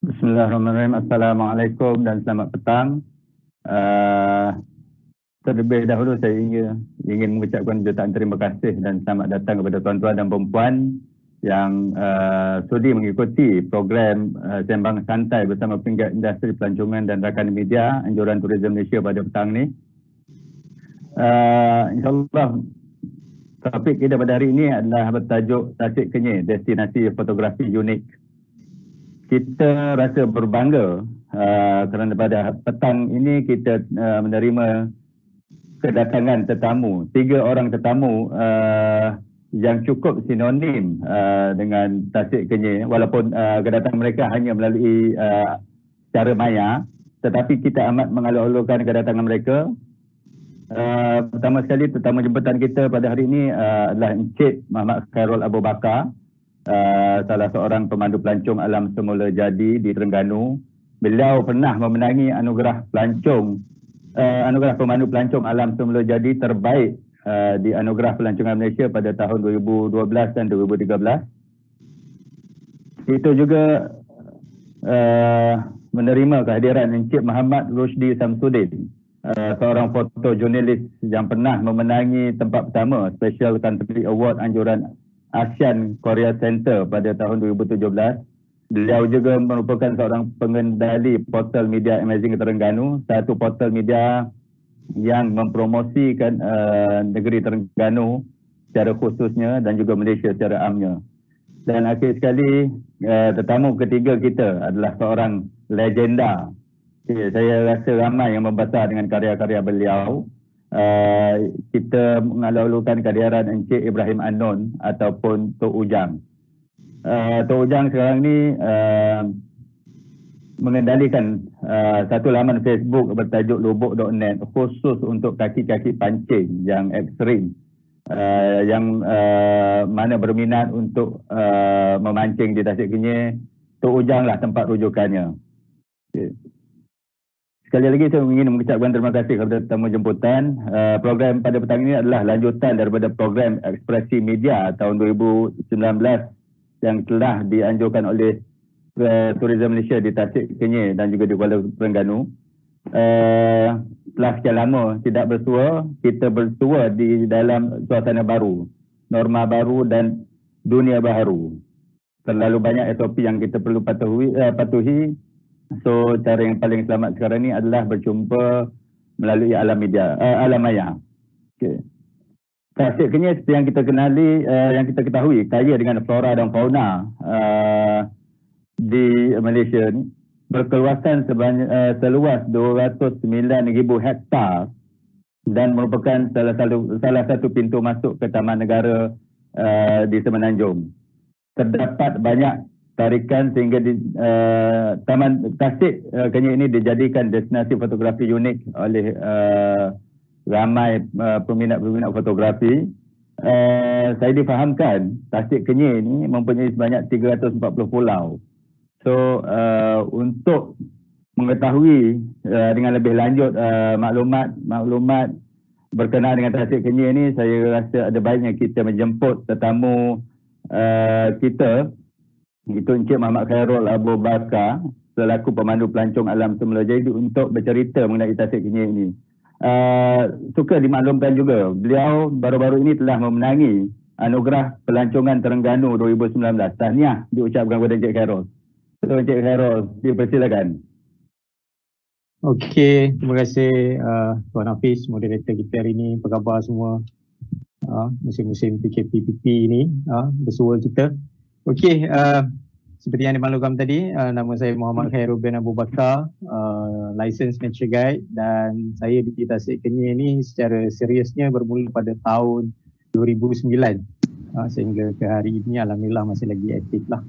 Bismillahirrahmanirrahim. Assalamualaikum dan selamat petang. Terlebih dahulu saya ingin mengucapkan jutaan terima kasih dan selamat datang kepada tuan-tuan dan puan-puan yang sudi mengikuti program Sembang Santai bersama Peringkat Industri Pelancongan dan Rakan Media Anjuran Tourism Malaysia pada petang ini. InsyaAllah topik kita pada hari ini adalah bertajuk Tasik Kenyir, destinasi fotografi unik. Kita rasa berbangga kerana pada petang ini kita menerima kedatangan tetamu, 3 orang tetamu yang cukup sinonim dengan Tasik Kenyir, walaupun kedatangan mereka hanya melalui secara maya, tetapi kita amat mengalur-alurkan kedatangan mereka. Pertama sekali tetamu jemputan kita pada hari ini adalah Encik Muhammad Khairul Abu Bakar, salah seorang pemandu pelancong alam semula jadi di Terengganu. Beliau pernah memenangi anugerah pemandu pelancong alam semula jadi terbaik di Anugerah Pelancongan Malaysia pada tahun 2012 dan 2013. Itu juga menerima kehadiran Encik Muhammad Rusdi Samsudin, seorang fotojurnalis yang pernah memenangi tempat pertama Special Country Award Anjuran ASEAN Korea Center pada tahun 2017. Beliau juga merupakan seorang pengendali portal media Amazing Terengganu, satu portal media yang mempromosikan negeri Terengganu secara khususnya dan juga Malaysia secara amnya. Dan akhir sekali, tetamu ketiga kita adalah seorang legenda. Saya rasa ramai yang membesar dengan karya-karya beliau. Kita mengalur-alurkan kehadiran Encik Ibrahim Anon ataupun Tok Ujang. Tok Ujang sekarang ni mengendalikan satu laman Facebook bertajuk lubuk.net khusus untuk kaki-kaki pancing yang ekstrim, yang mana berminat untuk memancing di Tasik Kenyir. Tok Ujang lah tempat rujukannya. Okay. Sekali lagi saya ingin mengucapkan terima kasih kepada tetamu jemputan. Program pada petang ini adalah lanjutan daripada program Ekspresi Media tahun 2019 yang telah dianjurkan oleh Tourism Malaysia di Tasik Kenyir dan juga di Kuala Terengganu. Setelah sekian lama tidak bersua, kita bersua di dalam suasana baru, norma baru dan dunia baru. Terlalu banyak SOP yang kita perlu patuhi. So cara yang paling selamat sekarang ni adalah berjumpa melalui alam maya. Okay. Tasik Kenyir seperti yang kita kenali, yang kita ketahui, kaya dengan flora dan fauna di Malaysia ni, berkeluasan seluas 209,000 hektar dan merupakan salah satu pintu masuk ke Taman Negara di Semenanjung. Terdapat banyak tarikan sehingga Taman Tasik Kenyir ini dijadikan destinasi fotografi unik oleh ramai peminat-peminat fotografi. Saya difahamkan Tasik Kenyir ini mempunyai sebanyak 340 pulau. So untuk mengetahui dengan lebih lanjut maklumat berkenaan dengan Tasik Kenyir ini, saya rasa ada baiknya kita menjemput tetamu kita, itu Encik Muhammad Khairul Abu Bakar selaku pemandu pelancong alam semula jadi untuk bercerita mengenai Tasik Kenyir ini. Suka dimaklumkan juga, beliau baru-baru ini telah memenangi Anugerah Pelancongan Terengganu 2019. Tahniah diucapkan kepada Encik Khairul. So, Encik Khairul, dipersilakan. Okey, terima kasih Tuan Hafiz, moderator kita hari ini. Apa khabar semua? Musim-musim PKP ini bersua kita. Okey, seperti yang dimaklumkan tadi, nama saya Muhammad Khairul bin Abu Bakar, licensed nature guide, dan saya di Tasik Kenyir ni secara seriusnya bermula pada tahun 2009 sehingga ke hari ini alhamdulillah masih lagi aktif lah.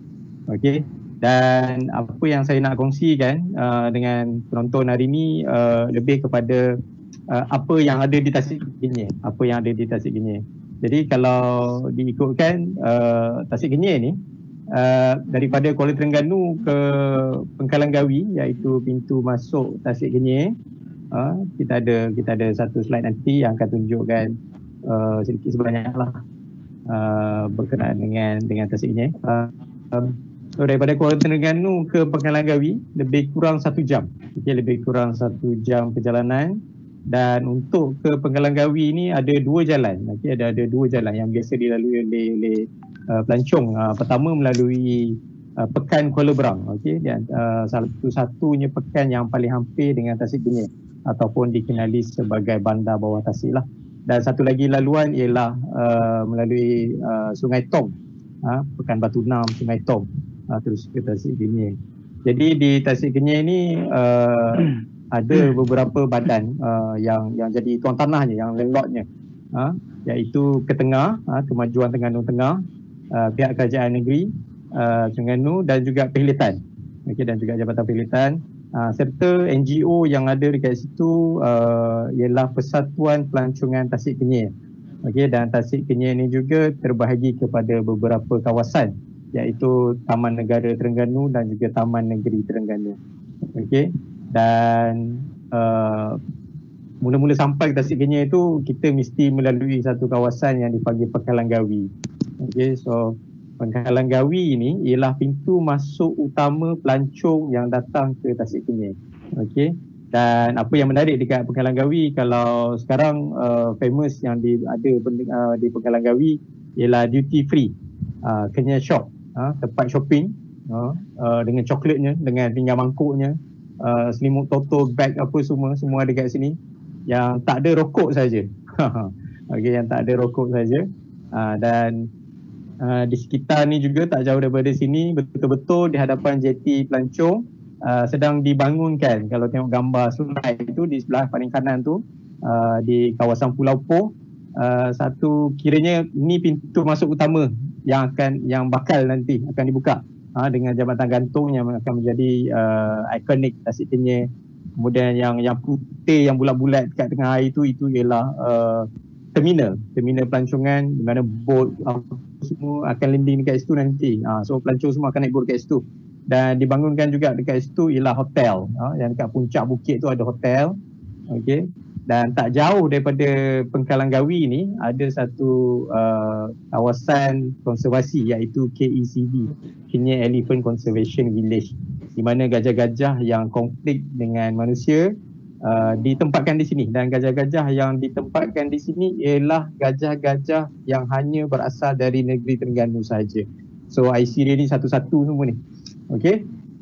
Okey, dan apa yang saya nak kongsikan dengan penonton hari ini lebih kepada apa yang ada di Tasik Kenyir, Jadi kalau diikutkan Tasik Kenyir ni daripada Kuala Terengganu ke Pengkalan Gawi, iaitu pintu masuk Tasik Kenyir, kita ada satu slide nanti yang akan tunjukkan sedikit sebanyak lah berkenaan dengan Tasik Kenyir. So daripada Kuala Terengganu ke Pangkalan Gawi lebih kurang 1 jam. Okay, lebih kurang 1 jam perjalanan. Dan untuk ke Pangkalan Gawi ni ada 2 jalan. Okay, ada 2 jalan yang biasa dilalui oleh pelancong. Pertama melalui Pekan Kuala Berang. Okay, dan satu-satunya pekan yang paling hampir dengan Tasik Kenyir ataupun dikenali sebagai bandar bawah tasik lah. Dan satu lagi laluan ialah melalui Sungai Tom, Pekan Batu Nam, Sungai Tom, terus ke Tasik Kenyir. Jadi di Tasik Kenyir ni ada beberapa badan yang jadi tuan tanahnya, yang landlordnya, iaitu Ketengah, Kemajuan Terengganu Tengah, pihak Kerajaan Negeri Terengganu dan juga Perkhidmatan, dan juga Jabatan Perkhidmatan, serta NGO yang ada dekat situ ialah Persatuan Pelancongan Tasik Kenyir. Dan Tasik Kenyir ni juga terbahagi kepada beberapa kawasan, iaitu Taman Negara Terengganu dan juga Taman Negeri Terengganu. Dan mula-mula sampai ke Tasik Kenyir itu kita mesti melalui satu kawasan yang dipanggil Pangkalan Gawi. So Pangkalan Gawi ini ialah pintu masuk utama pelancong yang datang ke Tasik Kenyir. Dan apa yang menarik dekat Pangkalan Gawi, kalau sekarang famous yang ada di Pangkalan Gawi ialah duty free, Kenyir Shop, tempat shopping dengan coklatnya, dengan pinggan mangkuknya, selimut toto, beg apa semua ada kat sini. Yang tak ada rokok saja. Yang tak ada rokok saja. Dan di sekitar ni juga tak jauh daripada sini, betul-betul di hadapan jeti pelancong sedang dibangunkan. Kalau tengok gambar slide itu di sebelah paling kanan tu, di kawasan Pulau Poh, satu kiranya ini pintu masuk utama yang bakal nanti akan dibuka dengan jambatan gantung yang akan menjadi ikonik Tasik Kenyir. Kemudian yang putih, yang bulat-bulat dekat tengah air itu ialah terminal pelancongan, di mana bot semua akan landing dekat situ nanti. So pelancong semua akan naik bot dekat situ. Dan dibangunkan juga dekat situ ialah hotel. Yang dekat puncak bukit tu ada hotel. Dan tak jauh daripada Pangkalan Gawi ni ada satu kawasan konservasi, iaitu KECV, Kenyir Elephant Conservation Village, di mana gajah-gajah yang konflik dengan manusia ditempatkan di sini. Dan gajah-gajah yang ditempatkan di sini ialah gajah-gajah yang hanya berasal dari negeri Terengganu saja. So IC dia ni satu-satu semua ni.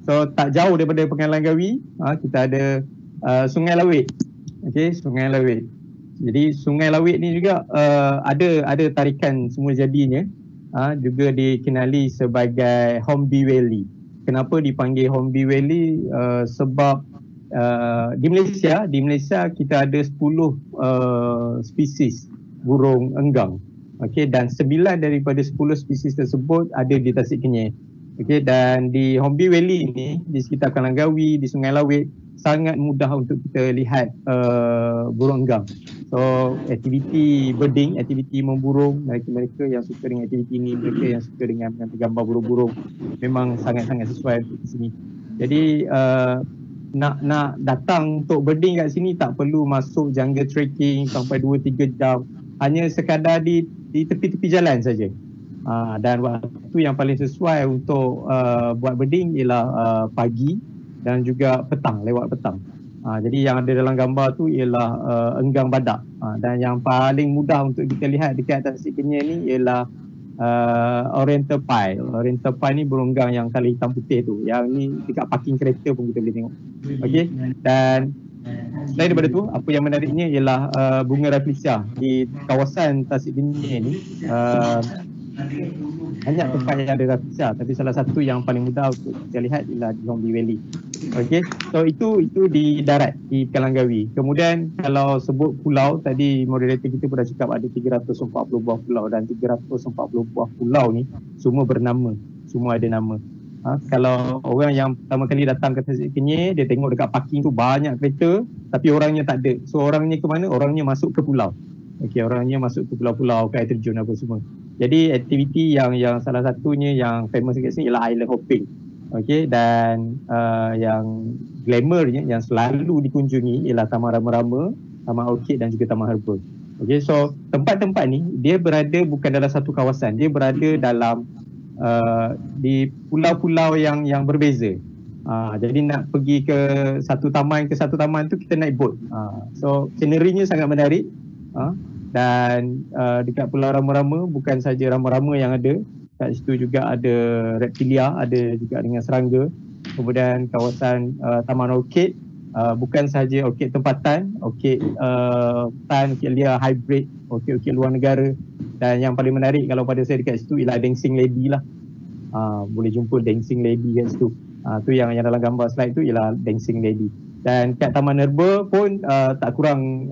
So tak jauh daripada Pangkalan Gawi kita ada Sungai Lawit. Sungai Lawit. Jadi Sungai Lawit ni juga ada tarikan semula jadinya, juga dikenali sebagai Hornby Valley. Kenapa dipanggil Hornby Valley? Sebab di Malaysia kita ada 10 spesies burung enggang. Dan 9 daripada 10 spesies tersebut ada di Tasik Kenyir. Dan di Hornby Valley ni, di sekitar Pangkalan Gawi, di Sungai Lawit, sangat mudah untuk kita lihat burung enggang. So aktiviti birding, aktiviti memburung, mereka yang suka dengan aktiviti ini, mereka yang suka dengan gambar burung-burung, memang sangat-sangat sesuai untuk di sini. Jadi nak datang untuk birding kat sini tak perlu masuk jungle trekking sampai 2-3 jam, hanya sekadar di tepi-tepi jalan saja. Dan waktu yang paling sesuai untuk buat birding ialah pagi dan juga petang, lewat petang. Jadi yang ada dalam gambar tu ialah enggang badak. Dan yang paling mudah untuk kita lihat dekat Tasik Kenyir ni ialah Oriental Pie. Oriental Pie ni burung enggang yang kala hitam putih tu. Yang ni dekat parking kereta pun kita boleh tengok. Dan selain daripada tu, apa yang menariknya ialah bunga rafflesia. Di kawasan Tasik Kenyir ni banyak tempat yang ada rafflesia, tapi salah satu yang paling mudah untuk kita lihat ialah di Hornby Valley. So itu di darat, di Pangkalan Gawi. Kemudian kalau sebut pulau, tadi moderator kita pun dah cakap ada 340 buah pulau, dan 340 buah pulau ni semua bernama, semua ada nama. Kalau orang yang pertama kali datang ke Tasik Kenyir, dia tengok dekat parking tu banyak kereta tapi orangnya tak ada. So orangnya ke mana? Orangnya masuk ke pulau. Orangnya masuk ke pulau-pulau, ke air terjun apa semua. Jadi aktiviti yang salah satunya yang famous kat sini ialah island hopping. Dan yang glamournya, yang selalu dikunjungi ialah Taman Rama-Rama, Taman Orchid dan juga Taman Herba. Okay, so tempat-tempat ni dia berada bukan dalam satu kawasan, dia berada dalam di pulau-pulau yang berbeza. Jadi nak pergi ke satu taman tu kita naik bot. So scenery-nya sangat menarik. Dan dekat Pulau Rama-Rama bukan saja rama-rama yang ada, kat situ juga ada reptilia, ada juga dengan serangga. Kemudian kawasan Taman Orkid, bukan sahaja orkid tempatan, orkid hutan, orkid liar, hybrid, orkid luar negara. Dan yang paling menarik kalau pada saya dekat situ ialah dancing lady lah. Boleh jumpa dancing lady kat situ. Tu yang dalam gambar slide tu ialah dancing lady. Dan kat Taman Herba pun tak kurang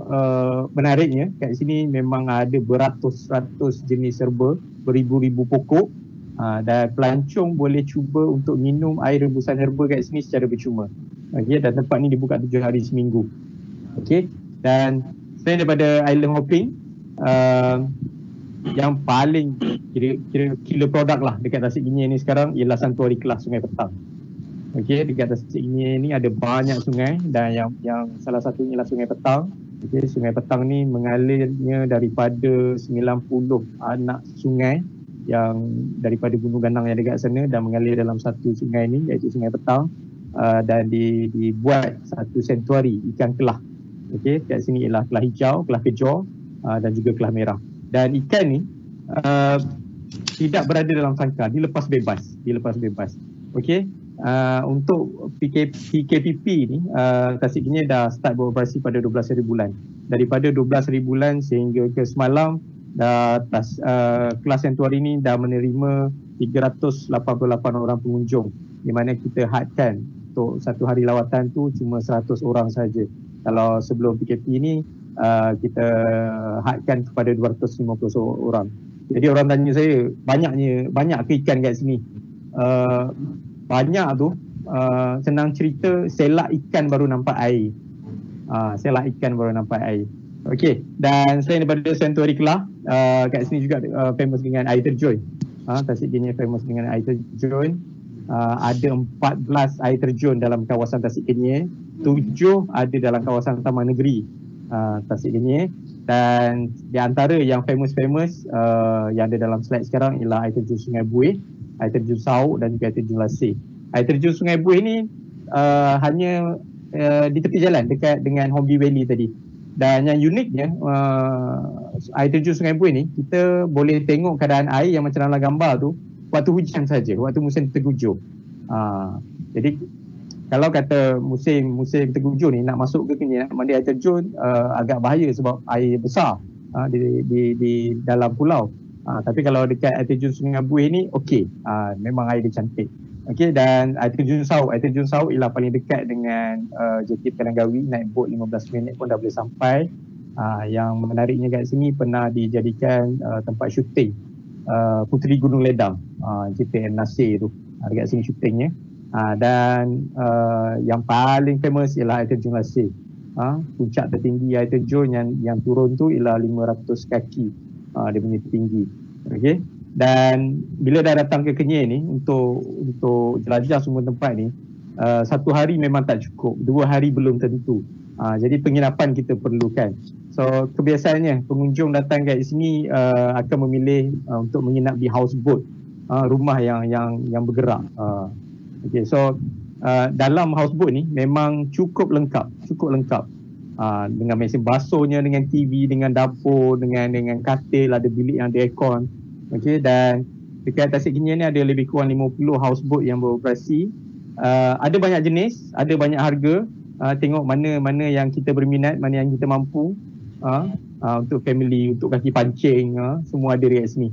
menariknya. Kat sini memang ada beratus-ratus jenis herba, beribu-ribu pokok. Dan pelancong boleh cuba untuk minum air rebusan herba kat sini secara percuma. Okay, dan tempat ni dibuka 7 hari seminggu. Okay, dan selain daripada island hopping, yang paling kira killer produk lah dekat Tasik Genie ni sekarang ialah Santuari Kelas Sungai Petang. Okay, dekat Tasik Genie ni ada banyak sungai, dan yang salah satunya ialah Sungai Petang. Okay, Sungai Petang ni mengalirnya daripada 90 anak sungai yang daripada Gunung Ganang yang dekat sana, dan mengalir dalam satu sungai ni iaitu Sungai Petang. Dan dibuat satu sentuari ikan kelah. Okey, kat sini ialah kelah hijau, kelah kejor, dan juga kelah merah. Dan ikan ni tidak berada dalam sangkar, dilepas bebas. Okey, untuk PKPP ni Tasik Genie dah start beroperasi pada 12 hari bulan. Daripada 12 hari bulan sehingga ke semalam, kelas sentuari ni dah menerima 388 orang pengunjung, di mana kita hadkan untuk satu hari lawatan tu cuma 100 orang saja. Kalau sebelum PKP ni kita hadkan kepada 250 orang. Jadi orang tanya saya, banyak ke ikan kat sini? Banyak tu, senang cerita, selak ikan baru nampak air. Okey, dan selain daripada Santuari Kelah, kat sini juga famous dengan air terjun. Tasik Genie famous dengan air terjun. Ada 14 air terjun dalam kawasan Tasik Genie, 7 ada dalam kawasan Taman Negeri Tasik Genie. Dan di antara yang famous yang ada dalam slide sekarang ialah air terjun Sungai Buih, air terjun Sauk, dan juga air terjun Lasih. Air terjun Sungai Buih ni hanya di tepi jalan dekat dengan Hornby Valley tadi. Dan yang uniknya, air terjun Sungai Buih ni kita boleh tengok keadaan air yang macam dalam gambar tu waktu hujan saja, waktu musim tergujur. Jadi kalau kata musim tergujur ni nak masuk ke Kenyir, nak mandi air terjun agak bahaya sebab air besar di dalam pulau. Tapi kalau dekat air terjun Sungai Buih ni okey, memang air dia cantik. Okey, dan air terjun Sauk ialah paling dekat dengan JT Pelanggawi, naik bot 15 minit pun dah boleh sampai. Yang menariknya kat sini pernah dijadikan tempat syuting Puteri Gunung Ledang, JTN Nasir tu, dekat sini syutingnya. Dan yang paling famous ialah air terjun Lasih. Puncak tertinggi air terjun yang turun tu ialah 500 kaki dia punya tinggi. Okey, dan bila dah datang ke Kenyir ni untuk jelajah semua tempat ni, satu hari memang tak cukup, 2 hari belum tentu. Jadi penginapan kita perlukan. So kebiasaannya pengunjung datang kat sini akan memilih untuk menginap di houseboat, rumah yang bergerak. Okay, so dalam houseboat ni memang cukup lengkap dengan mesin basuhnya, dengan TV, dengan dapur, dengan katil, ada bilik yang ada aircon. Okay, dan dekat Tasik Genie ni ada lebih kurang 50 houseboat yang beroperasi. Ada banyak jenis, ada banyak harga. Tengok mana yang kita berminat, mana yang kita mampu. Untuk family, untuk kaki pancing, semua ada dekat sini.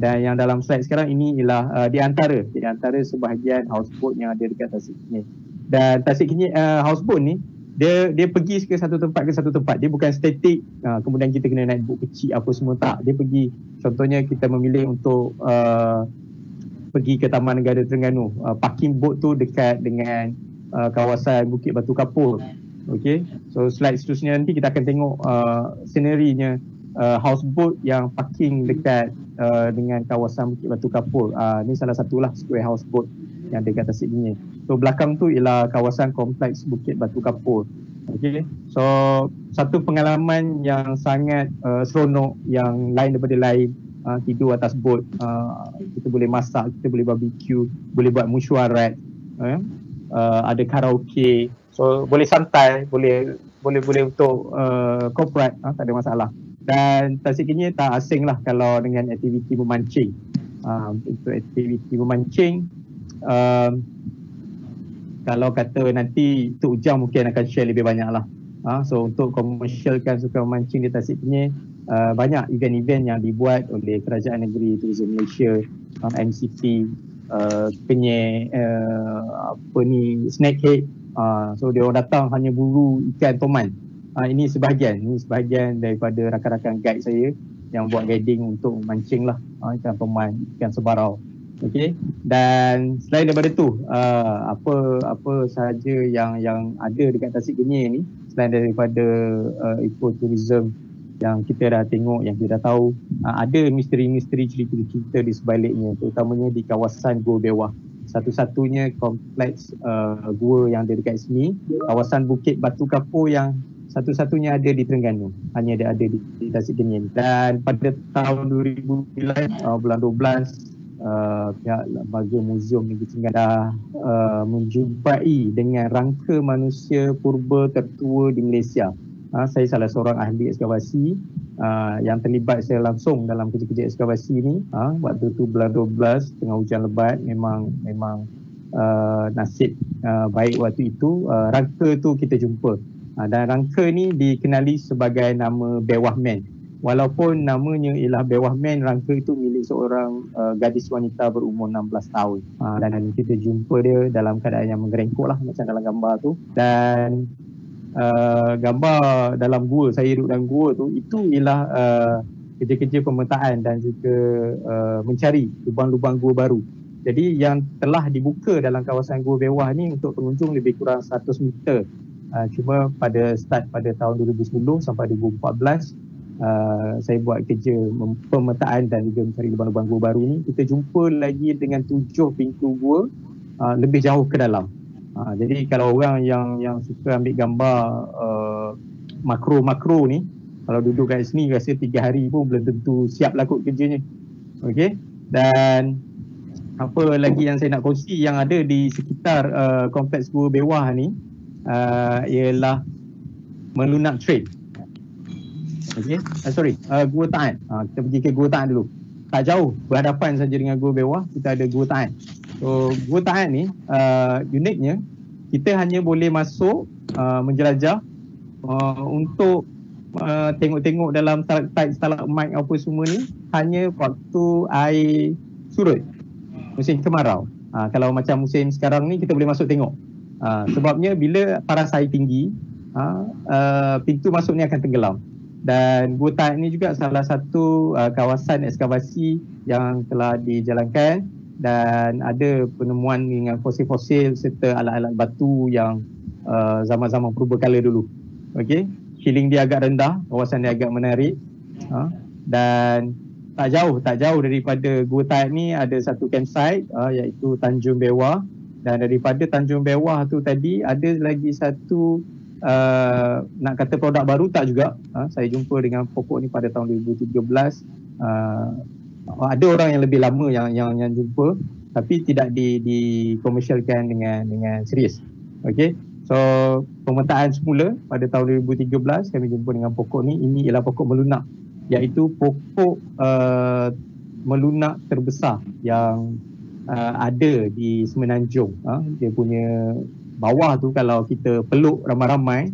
Dan yang dalam slide sekarang ini ialah di antara sebahagian houseboat yang ada dekat Tasik Genie. Dan Tasik Genie houseboat ni dia pergi ke satu tempat, dia bukan statik, kemudian kita kena naik bot kecil apa semua, tak. Dia pergi, contohnya kita memilih untuk pergi ke Taman Negara Terengganu, parking bot tu dekat dengan kawasan Bukit Batu Kapur. Okey, so slide seterusnya nanti kita akan tengok scenerinya houseboat yang parking dekat dengan kawasan Bukit Batu Kapur. Ni salah satulah square houseboat yang dekat Tasik Genie. So belakang tu ialah kawasan kompleks Bukit Batu Kapur. Okay, so satu pengalaman yang sangat seronok, yang lain daripada lain. Tidur atas bot, kita boleh masak, kita boleh barbecue, boleh buat mesyuarat, ada karaoke, so boleh santai, boleh untuk corporate, tak ada masalah. Dan Tasik Kenyir tak asing lah kalau dengan aktiviti memancing. Untuk aktiviti memancing, kalau kata nanti Tok Ujang mungkin akan share lebih banyak lah. So untuk komersialkan sukan memancing di Tasik Kenyir, banyak event-event yang dibuat oleh Kerajaan Negeri Tourism Malaysia, MCT, Kenyir, Snakehead. So dia orang datang hanya buru ikan toman. Ini sebahagian daripada rakan-rakan guide saya yang buat guiding untuk memancing lah, ikan toman, ikan sebarau. Okey, dan selain daripada tu, apa sahaja yang ada dekat Tasik Kenyir ni, selain daripada ekotourism yang kita dah tengok, yang kita dah tahu, ada misteri-misteri cerita-cerita di sebaliknya, terutamanya di kawasan Gua Bewah. Satu-satunya kompleks gua yang ada dekat sini, kawasan Bukit Batu Kapur yang satu-satunya ada di Terengganu, hanya ada di Tasik Kenyir. Dan pada tahun 2009, bulan 12, pihak lembaga Muzium Negeri Sembilan dah menjumpai dengan rangka manusia purba tertua di Malaysia. Saya salah seorang ahli ekskavasi yang terlibat secara langsung dalam kerja-kerja ekskavasi ni. Waktu tu bulan 12, tengah hujan lebat, memang nasib baik waktu itu, rangka tu kita jumpa. Dan rangka ni dikenali sebagai nama Bewah Man. Walaupun namanya ialah Bewah Man, rangka itu milik seorang gadis wanita berumur 16 tahun. Dan kita jumpa dia dalam keadaan yang menggerengkok lah, macam dalam gambar tu. Dan gambar dalam gua, saya duduk dalam gua tu, itu ialah kerja-kerja pemetaan dan juga mencari lubang-lubang gua baru. Jadi yang telah dibuka dalam kawasan Gua Bewah ni untuk pengunjung lebih kurang 100 meter. Cuma pada start pada tahun 2010 sampai 2014, saya buat kerja pemetaan dan juga mencari lubang-lubang gua baru ni, kita jumpa lagi dengan 7 pintu gua lebih jauh ke dalam. Jadi kalau orang yang suka ambil gambar makro-makro ni, kalau duduk kat sini rasa 3 hari pun belum tentu siap lah kot kerjanya. Okey, dan apa lagi yang saya nak kongsi yang ada di sekitar kompleks Gua Bewah ni, ialah Melunak Trail. Okay. Gua Taan. Kita pergi ke Gua Taan dulu. Tak jauh, berhadapan saja dengan Gua Bewah, kita ada Gua Taan. So Gua Taan ni uniknya, kita hanya boleh masuk menjelajah untuk tengok-tengok dalam stalagmite apa semua ni hanya waktu air surut, musim kemarau. Kalau macam musim sekarang ni kita boleh masuk tengok. Sebabnya bila paras air tinggi, pintu masuk ni akan tenggelam. Dan Gua Taan ni juga salah satu kawasan ekskavasi yang telah dijalankan, dan ada penemuan dengan fosil-fosil serta alat-alat batu yang zaman-zaman purbakala dulu. Okey, ceiling dia agak rendah, kawasan dia agak menarik. Dan tak jauh daripada Gua Taan ni ada satu campsite, iaitu Tanjung Bewah. Dan daripada Tanjung Bewah tu tadi ada lagi satu, nak kata produk baru tak juga. Saya jumpa dengan pokok ni pada tahun 2013. Ada orang yang lebih lama yang jumpa, tapi tidak dikomersialkan dengan serius. Okey, so pemetaan semula pada tahun 2013 kami jumpa dengan pokok ni. Ini ialah pokok melunak, iaitu pokok melunak terbesar yang ada di Semenanjung. Dia punya bawah tu kalau kita peluk ramai-ramai,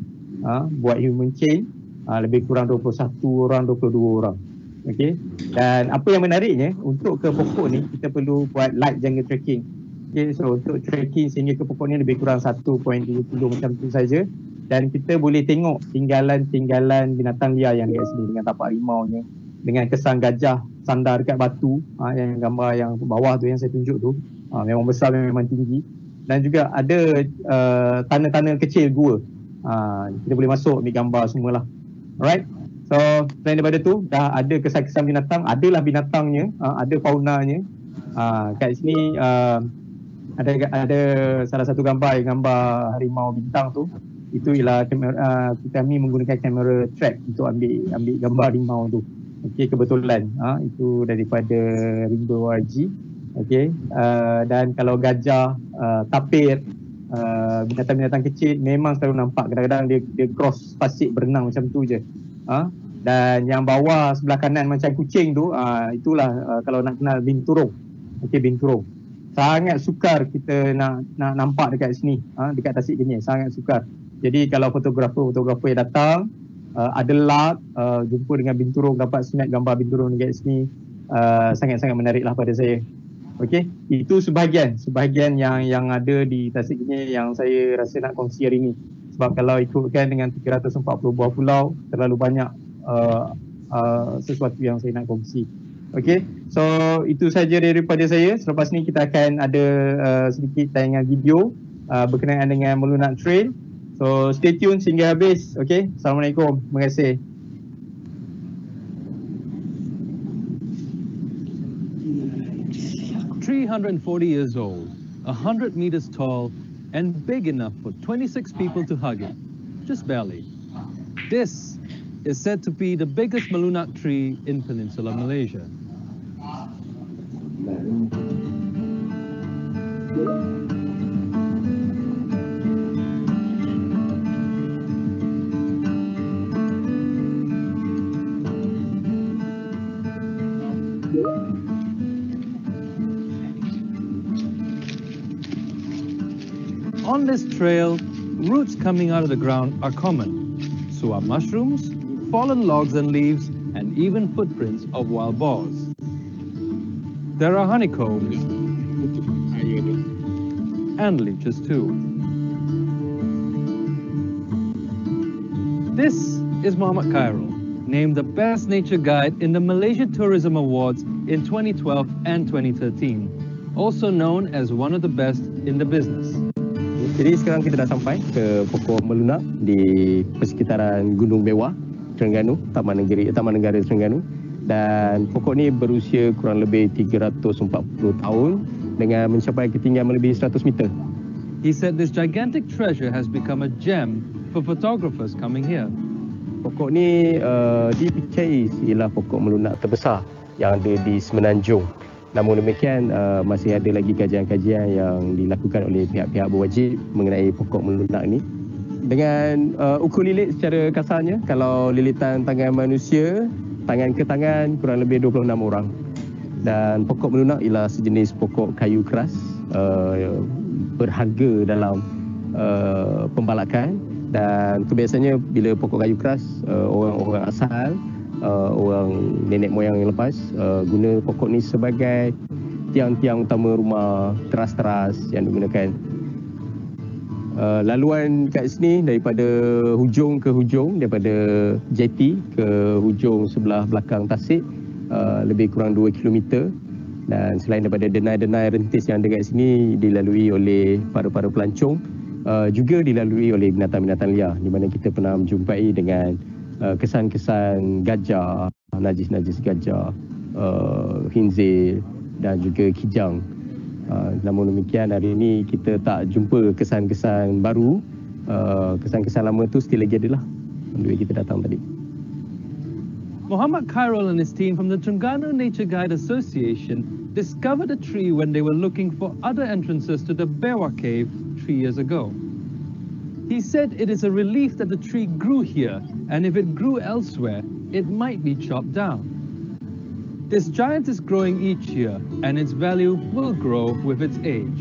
buat human chain, lebih kurang 21 orang, 22 orang. Okey, dan apa yang menariknya, untuk ke pokok ni kita perlu buat light jungle trekking. Okey, so untuk trekking sehingga ke pokok ni lebih kurang 1.2 km macam tu saja, dan kita boleh tengok tinggalan-tinggalan binatang liar yang dekat sini, dengan tapak harimau-nya, dengan kesan gajah sandar dekat batu. Yang gambar yang bawah tu yang saya tunjuk tu, memang besar, memang tinggi. Dan juga ada tanah-tanah kecil gua. Kita boleh masuk ambil gambar semualah. Alright. So selain daripada tu, dah ada kesan-kesan binatang, adalah binatangnya, ada faunanya. Kat sini ada salah satu gambar harimau bintang tu. Itu ialah kamera, kami menggunakan kamera trap untuk ambil gambar rimau tu. Okey, kebetulan itu daripada Rimba YG. Okey, dan kalau gajah, tapir, binatang-binatang kecil memang selalu nampak. Kadang-kadang dia cross pasir berenang macam tu je. Dan yang bawah sebelah kanan macam kucing tu, itulah kalau nak kenal binturong. Okey, binturong. Sangat sukar kita nak nampak dekat sini, dekat Tasik Kenyir, sangat sukar. Jadi kalau fotografer yang datang, ada luck, jumpa dengan binturong, dapat snap gambar binturong dekat sini, sangat-sangat menariklah pada saya. Okey, itu sebahagian yang ada di Tasik Kenyir yang saya rasa nak kongsi hari ini. Sebab kalau ikutkan dengan 340 buah pulau, terlalu banyak sesuatu yang saya nak kongsi. Okey, so itu saja daripada saya. Selepas ni kita akan ada sedikit tayangan video berkenaan dengan Melunak Trail. So stay tune sehingga habis. Okey, Assalamualaikum. Terima kasih. "340 years old, 100 meters tall, and big enough for 26 people to hug it. Just barely. This is said to be the biggest Melunak tree in Peninsular Malaysia. On this trail, roots coming out of the ground are common. So are mushrooms, fallen logs and leaves, and even footprints of wild boars. There are honeycombs and leeches too. This is Muhammad Khairul, named the best nature guide in the Malaysia Tourism Awards in 2012 and 2013, also known as one of the best in the business. Jadi sekarang kita dah sampai ke pokok melunak di persekitaran Gunung Bewah, Terengganu, Taman Negara Terengganu. Dan pokok ni berusia kurang lebih 340 tahun dengan mencapai ketinggian melebihi 100 meter. He said this gigantic treasure has become a gem for photographers coming here. Pokok ni dipercayai ialah pokok melunak terbesar yang ada di Semenanjung. Namun demikian, masih ada lagi kajian-kajian yang dilakukan oleh pihak-pihak berwajib mengenai pokok melunak ni. Dengan ukur lilit secara kasarnya, kalau lilitan tangan manusia, tangan ke tangan kurang lebih 26 orang. Dan pokok melunak ialah sejenis pokok kayu keras berharga dalam pembalakan. Dan kebiasaannya bila pokok kayu keras, orang-orang asal, orang nenek moyang yang lepas guna pokok ni sebagai tiang-tiang utama rumah, teras-teras yang digunakan. Laluan kat sini daripada hujung ke hujung, daripada jeti ke hujung sebelah belakang tasik, lebih kurang 2 km. Dan selain daripada denai-denai rentis yang ada kat sini dilalui oleh para-para pelancong, juga dilalui oleh binatang-binatang liar, di mana kita pernah menjumpai dengan kesan-kesan gajah, najis-najis gajah, khinzir dan juga kijang. Namun demikian hari ini kita tak jumpa kesan-kesan baru. Kesan-kesan lama tu still lagi adalah bila kita datang tadi. Muhammad Khairul and his team from the Terengganu Nature Guide Association discovered a tree when they were looking for other entrances to the Bewah Cave 3 years ago. He said it is a relief that the tree grew here, and if it grew elsewhere, it might be chopped down. This giant is growing each year, and its value will grow with its age.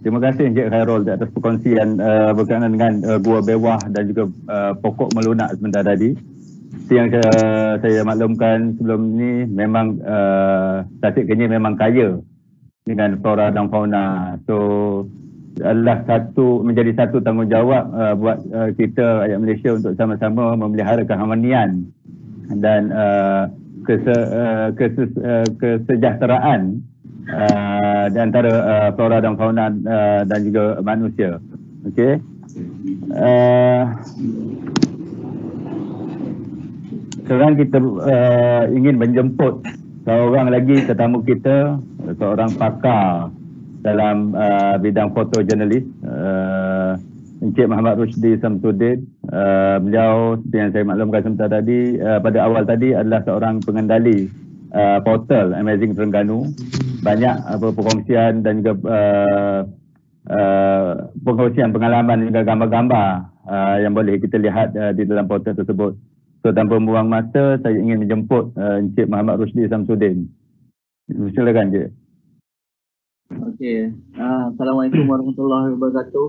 Terima kasih Encik Khairul atas perkongsian berkenaan dengan Gua Bewah dan juga pokok melunak sebentar tadi. Seperti yang saya maklumkan sebelum ni, memang Tasik Kenyir memang kaya dengan flora dan fauna. So adalah menjadi satu tanggungjawab buat kita rakyat Malaysia untuk sama-sama memelihara keharmonian dan kesejahteraan di antara flora dan fauna dan juga manusia. Okey. Sekarang kita ingin menjemput seorang lagi tetamu kita, seorang pakar dalam bidang fotojurnalis, Encik Muhammad Rusdi Samsudin. Beliau seperti yang saya maklumkan sebentar tadi, pada awal tadi adalah seorang pengendali portal Amazing Terengganu. Banyak perkongsian dan juga perkongsian pengalaman juga gambar-gambar yang boleh kita lihat di dalam portal tersebut. So tanpa membuang masa, saya ingin menjemput Encik Muhammad Rusdi Samsudin. Silakan Encik. Okey. Assalamualaikum warahmatullahi wabarakatuh.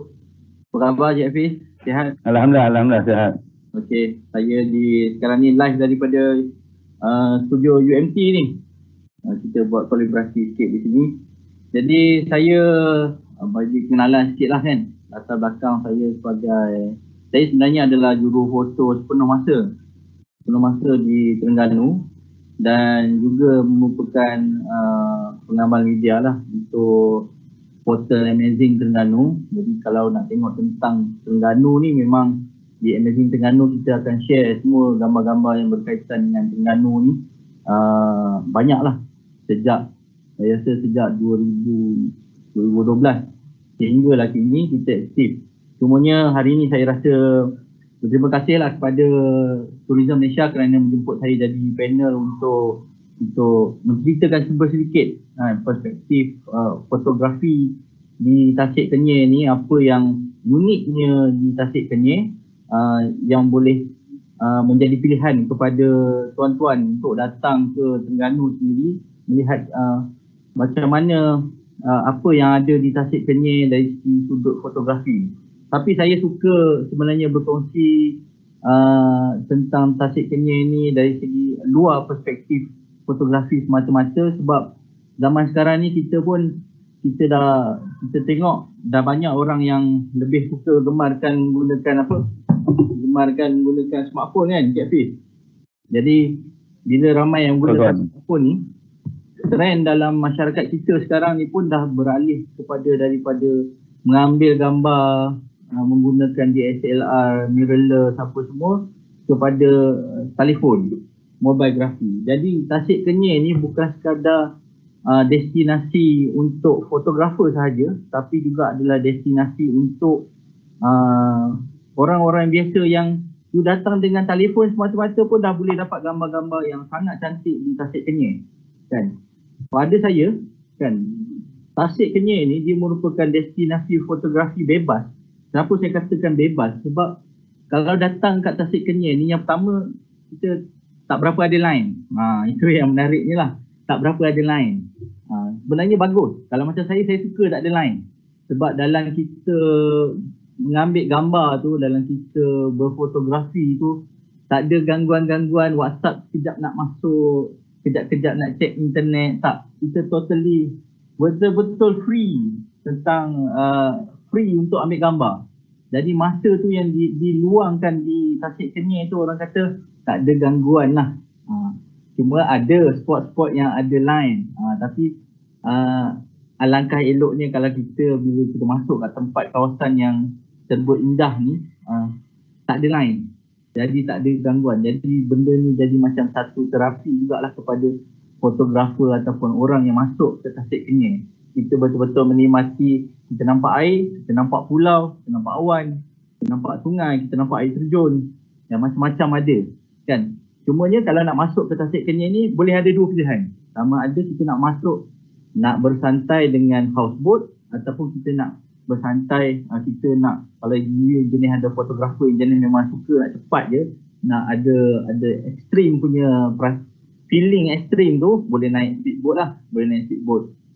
Apa khabar Cik Hafiz? Sihat? Alhamdulillah sihat. Okey, saya sekarang ni live daripada studio UMT ni. Kita buat kolaborasi sikit di sini. Jadi saya bagi kenalan sikit lah kan. Latar belakang saya saya sebenarnya adalah juru foto sepenuh masa di Terengganu dan juga merupakan pengamal media lah untuk portal Amazing Terengganu. Jadi kalau nak tengok tentang Terengganu ni, memang di Amazing Terengganu kita akan share semua gambar-gambar yang berkaitan dengan Terengganu ni. Banyak lah, saya rasa sejak 2012 sehinggalah kini kita aktif. Cumanya hari ni saya rasa berterima kasih lah kepada Tourism Malaysia kerana menjemput saya jadi panel untuk menceritakan sedikit perspektif fotografi di Tasik Kenyir ni, apa yang uniknya di Tasik Kenyir yang boleh menjadi pilihan kepada tuan-tuan untuk datang ke Terengganu sendiri, melihat macam mana apa yang ada di Tasik Kenyir dari segi sudut fotografi. Tapi saya suka sebenarnya berkongsi tentang Tasik Kenyir ni dari segi luar perspektif fotografi semata-mata, sebab zaman sekarang ni kita tengok dah banyak orang yang lebih suka gemarkan gunakan smartphone kan Cik Hafiz. Jadi bila ramai yang gunakan smartphone ni, trend dalam masyarakat kita sekarang ni pun dah beralih daripada mengambil gambar menggunakan DSLR, mirrorless apa semua, kepada telefon, mobile graphy. Jadi Tasik Kenyir ni bukan sekadar destinasi untuk fotografer sahaja, tapi juga adalah destinasi untuk orang-orang biasa yang datang dengan telefon semata-mata pun dah boleh dapat gambar-gambar yang sangat cantik di Tasik Kenyir kan. Pada saya kan, Tasik Kenyir ni dia merupakan destinasi fotografi bebas. Kenapa saya katakan bebas? Sebab kalau datang kat Tasik Kenyir ni, yang pertama kita tak berapa ada line. Itu yang menariknya lah. Tak berapa ada line. Sebenarnya bagus. Kalau macam saya suka tak ada line. Sebab dalam kita mengambil gambar tu, dalam kita berfotografi tu, tak ada gangguan-gangguan WhatsApp sekejap nak masuk, kejap-kejap nak check internet. Tak. Kita totally betul-betul free tentang free untuk ambil gambar. Jadi masa tu yang diluangkan di Tasik Kenyir tu, orang kata tak ada gangguan lah. Cuma ada spot-spot yang ada line. Tapi alangkah eloknya kalau bila kita masuk kat tempat kawasan yang tersebut indah ni, tak ada line. Jadi tak ada gangguan. Jadi benda ni jadi macam satu terapi jugalah kepada fotografer ataupun orang yang masuk ke Tasik Kenyir. Kita betul-betul menikmati, kita nampak air, kita nampak pulau, kita nampak awan, kita nampak sungai, kita nampak air terjun, yang macam-macam ada kan. Cumanya kalau nak masuk ke Tasik Kenyir ni, boleh ada dua pilihan. Sama ada kita nak masuk, nak bersantai dengan houseboat, ataupun kita nak bersantai, kita nak, kalau jenis ada fotografer yang jenis memang suka nak cepat je, nak ada ekstrim punya feeling ekstrim tu, boleh naik speedboat lah.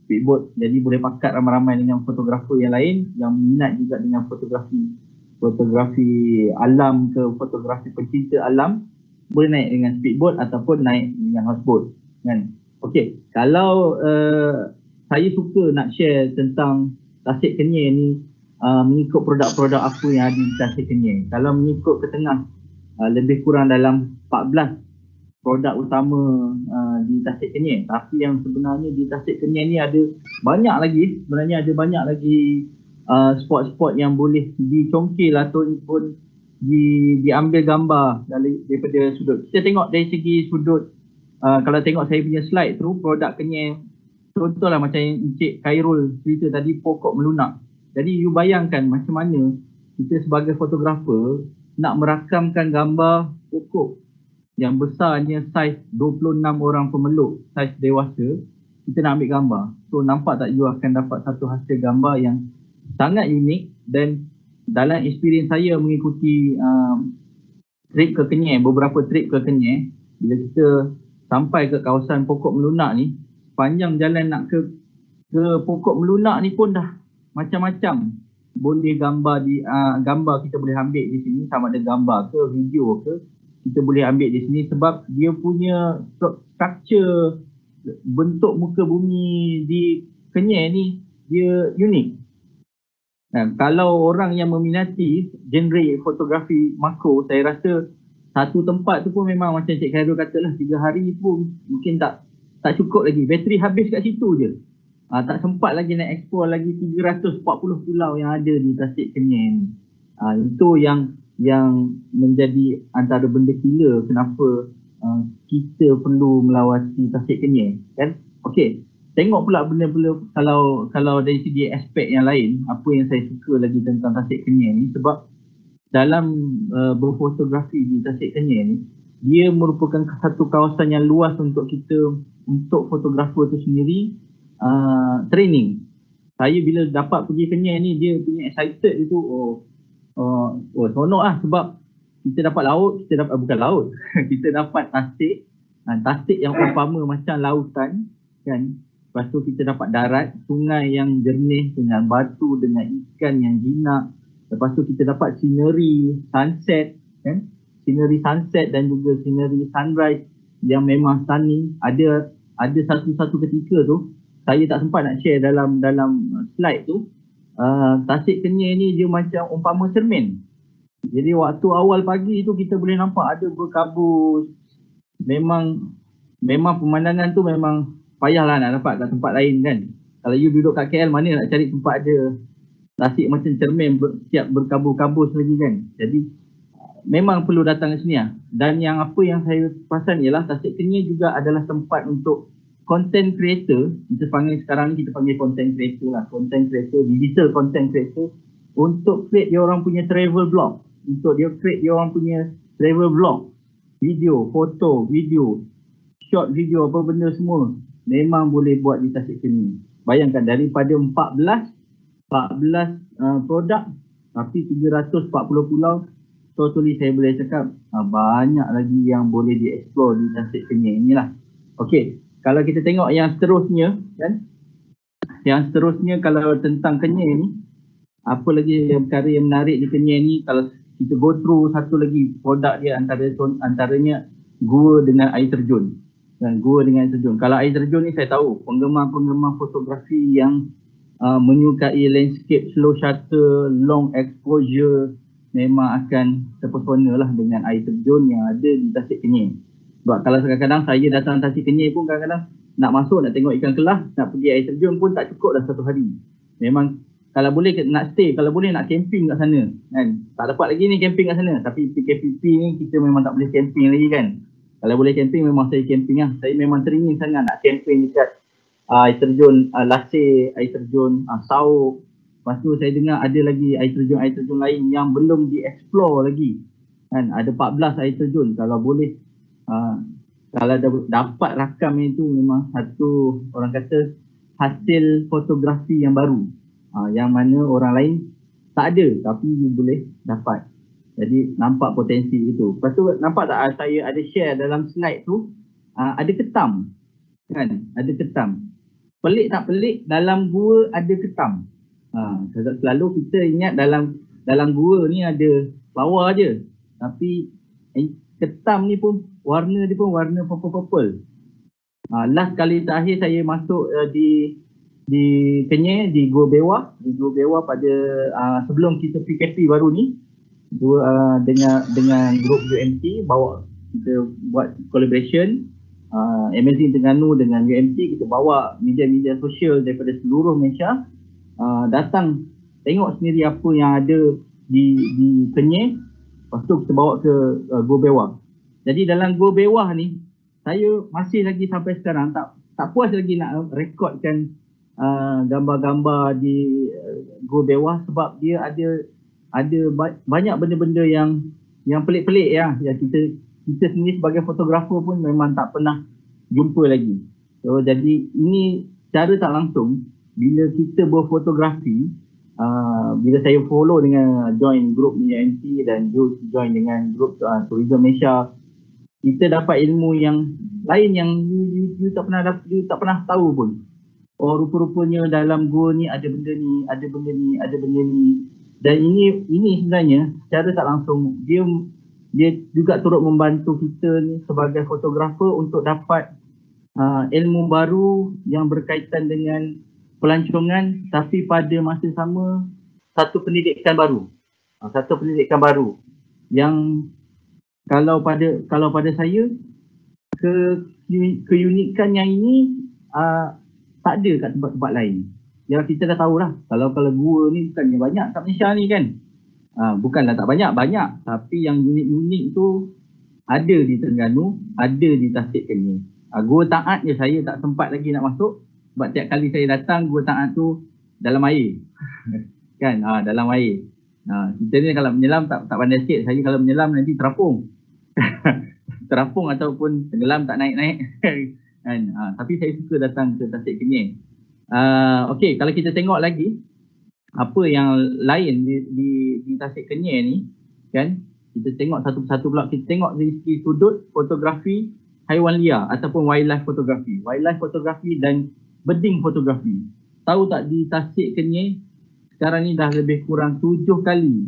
Speedboat jadi boleh pakat ramai-ramai dengan fotografer yang lain yang minat juga dengan fotografi alam ke fotografi pencinta alam, boleh naik dengan speedboat ataupun naik dengan houseboat kan. Okey, kalau saya suka nak share tentang Tasik Kenyir ni mengikut produk-produk apa yang ada di Tasik Kenyir. Kalau mengikut ke tengah, lebih kurang dalam 14 produk utama di Tasik Kenyir. Tapi yang sebenarnya di Tasik Kenyir ni ada banyak lagi spot-spot yang boleh dicongkil ataupun diambil gambar daripada sudut. Kita tengok dari segi sudut, kalau tengok saya punya slide tu, produk Kenyir, contohlah macam yang Encik Khairul cerita tadi, pokok melunak. Jadi you bayangkan macam mana kita sebagai fotografer nak merakamkan gambar pokok yang besarnya saiz 26 orang pemeluk, saiz dewasa, kita nak ambil gambar. So nampak tak you akan dapat satu hasil gambar yang sangat unik. Dan dalam experience saya mengikuti trip ke Kenyir, beberapa trip ke Kenyir, bila kita sampai ke kawasan pokok melunak ni, sepanjang jalan nak ke pokok melunak ni pun dah macam-macam boleh gambar kita boleh ambil di sini, sama ada gambar ke video ke, kita boleh ambil di sini sebab dia punya structure bentuk muka bumi di Kenyir ni dia unik. Kalau orang yang meminati genre fotografi makro, saya rasa satu tempat tu pun memang macam Cik Khairul kata lah, 3 hari pun mungkin tak cukup lagi. Bateri habis kat situ je. Tak sempat lagi nak explore lagi 340 pulau yang ada di Tasik Kenyir ni. Itu yang menjadi antara benda killer kenapa kita perlu melawati Tasik Kenyir, kan? Okey. Tengok pula benda-benda kalau dari segi aspek yang lain, apa yang saya suka lagi tentang Tasik Kenyir ni, sebab dalam berfotografi di Tasik Kenyir ni, dia merupakan satu kawasan yang luas untuk fotografer tu sendiri training. Saya bila dapat pergi Kenyir ni, dia punya excited itu, seronok lah sebab kita dapat laut, bukan laut, kita dapat tasik yang umpama macam lautan, kan? Lepas tu kita dapat darat, sungai yang jernih dengan batu, dengan ikan yang jinak. Lepas tu kita dapat scenery sunset, kan? Scenery sunset dan juga scenery sunrise yang memang stunning. Ada satu ketika tu, saya tak sempat nak share dalam slide tu. Tasik Kenyir ni dia macam umpama cermin. Jadi waktu awal pagi tu kita boleh nampak ada berkabus. Memang pemandangan tu memang payahlah nak dapat kat tempat lain, kan. Kalau you duduk kat KL, mana nak cari tempat ada Tasik macam cermin siap berkabus-kabus lagi, kan. Jadi memang perlu datang ke sini lah. Dan apa yang saya perasan ialah Tasik Kenyir juga adalah tempat untuk content creator. Sekarang ni kita panggil content creator lah. Content creator, digital content creator, untuk create dia orang punya travel blog. Untuk dia create dia orang punya travel blog. Video, foto, video, short video, apa benda semua memang boleh buat di Tasik Kenyir. Bayangkan daripada 14 produk tapi 340 pulau, totally saya boleh cakap banyak lagi yang boleh dieksplor di Tasik Kenyir inilah. Okey, kalau kita tengok yang seterusnya, kan? Yang seterusnya kalau tentang Kenyir ni, apa lagi perkara yang menarik di Kenyir ni, kalau kita go through satu lagi produk dia, antaranya gua dengan air terjun. Dan gua dengan air terjun. Kalau air terjun ni saya tahu penggemar-penggemar fotografi yang menyukai landscape slow shutter, long exposure memang akan terpesona lah dengan air terjun yang ada di Tasik Kenyir. Sebab kalau kadang-kadang saya datang Tasik Kenyir pun kadang-kadang nak masuk, nak tengok ikan kelas, nak pergi air terjun pun tak cukup dah satu hari. Memang kalau boleh nak stay, kalau boleh nak camping kat sana, kan. Tak dapat lagi ni camping kat sana, tapi PKPP ni kita memang tak boleh camping lagi, kan. Kalau boleh camping memang saya camping lah. Saya memang teringin sangat nak camping dekat air terjun Lasir, air terjun Sauk. Lepas tu saya dengar ada lagi air terjun lain yang belum dieksplor lagi, kan. Ada 14 air terjun. Kalau boleh, kalau dapat rakam itu, memang satu, orang kata, hasil fotografi yang baru, yang mana orang lain tak ada tapi you boleh dapat. Jadi nampak potensi itu. Lepas tu nampak tak saya ada share dalam slide tu, ada ketam, kan. Ada ketam. Pelik tak pelik, dalam gua ada ketam. Selalu kita ingat dalam gua ni ada lawa je, tapi ketam ni pun warna dia pun warna purple-purple. Last kali terakhir saya masuk di Kenyir, di Gua Bewa pada sebelum kita PKP baru ni, dengan grup UMT bawa kita buat collaboration Amazing Terengganu dengan UMT. Kita bawa media-media sosial daripada seluruh Malaysia datang tengok sendiri apa yang ada di Kenyir. Lepas tu kita bawa ke Gua Bewah. Jadi dalam Gua Bewah ni saya masih lagi sampai sekarang tak puas lagi nak rekodkan gambar-gambar di Gua Bewah, sebab dia ada banyak benda-benda yang pelik-pelik ya, yang kita sendiri sebagai fotografer pun memang tak pernah jumpa lagi. So jadi ini cara tak langsung bila kita berfotografi, bila saya follow dengan join group UMT dan join dengan group Tourism Malaysia, kita dapat ilmu yang lain yang you tak pernah tahu pun. Oh, rupa-rupanya dalam gua ni ada benda ni, ada benda ni, ada benda ni. Dan ini sebenarnya secara tak langsung dia juga turut membantu kita ni sebagai fotografer untuk dapat ilmu baru yang berkaitan dengan pelancongan, tapi pada masa sama satu pendidikan baru yang kalau pada saya keunikannya ini tak ada kat tempat-tempat lain. Ya, kita dah tahulah kalau gua ni bukannya banyak kat Malaysia ni kan. Bukanlah tak banyak, tapi yang unik-unik tu ada di Terengganu, ada di Tasik Kenyir. Gua Taat je saya tak sempat lagi nak masuk, sebab tiap kali saya datang Gua Taat tu dalam air. Kan, dalam air. Kita ni kalau menyelam tak pandai sikit. Saya kalau menyelam nanti terapung. Terapung ataupun tenggelam tak naik-naik. Kan? Tapi saya suka datang ke Tasik Kenyir. Okey, kalau kita tengok lagi apa yang lain di Tasik Kenyir ni kan, kita tengok satu persatu pula. Kita tengok dari segi sudut fotografi haiwan liar ataupun wildlife fotografi dan birding fotografi. Tahu tak di Tasik Kenyir sekarang ni dah lebih kurang 7 kali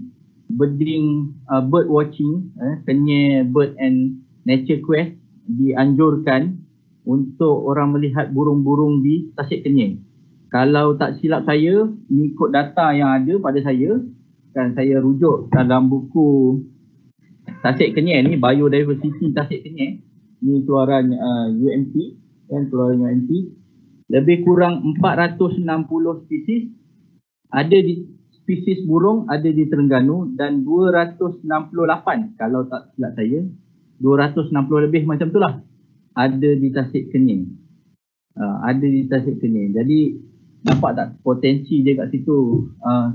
birding bird watching, Kenyir Bird and Nature Quest dianjurkan untuk orang melihat burung-burung di Tasik Kenyir. Kalau tak silap saya, mengikut data yang ada pada saya, kan saya rujuk dalam buku Tasik Kenyir ni, Biodiversity Tasik Kenyir, ni keluaran UMT, kan, keluaran UMT, lebih kurang 460 spesies ada di spesies burung ada di Terengganu, dan 268 kalau tak silap saya, 260 lebih macam itulah ada di Tasik Kenyir. Ada di Tasik Kenyir. Jadi nampak tak potensi dia kat situ.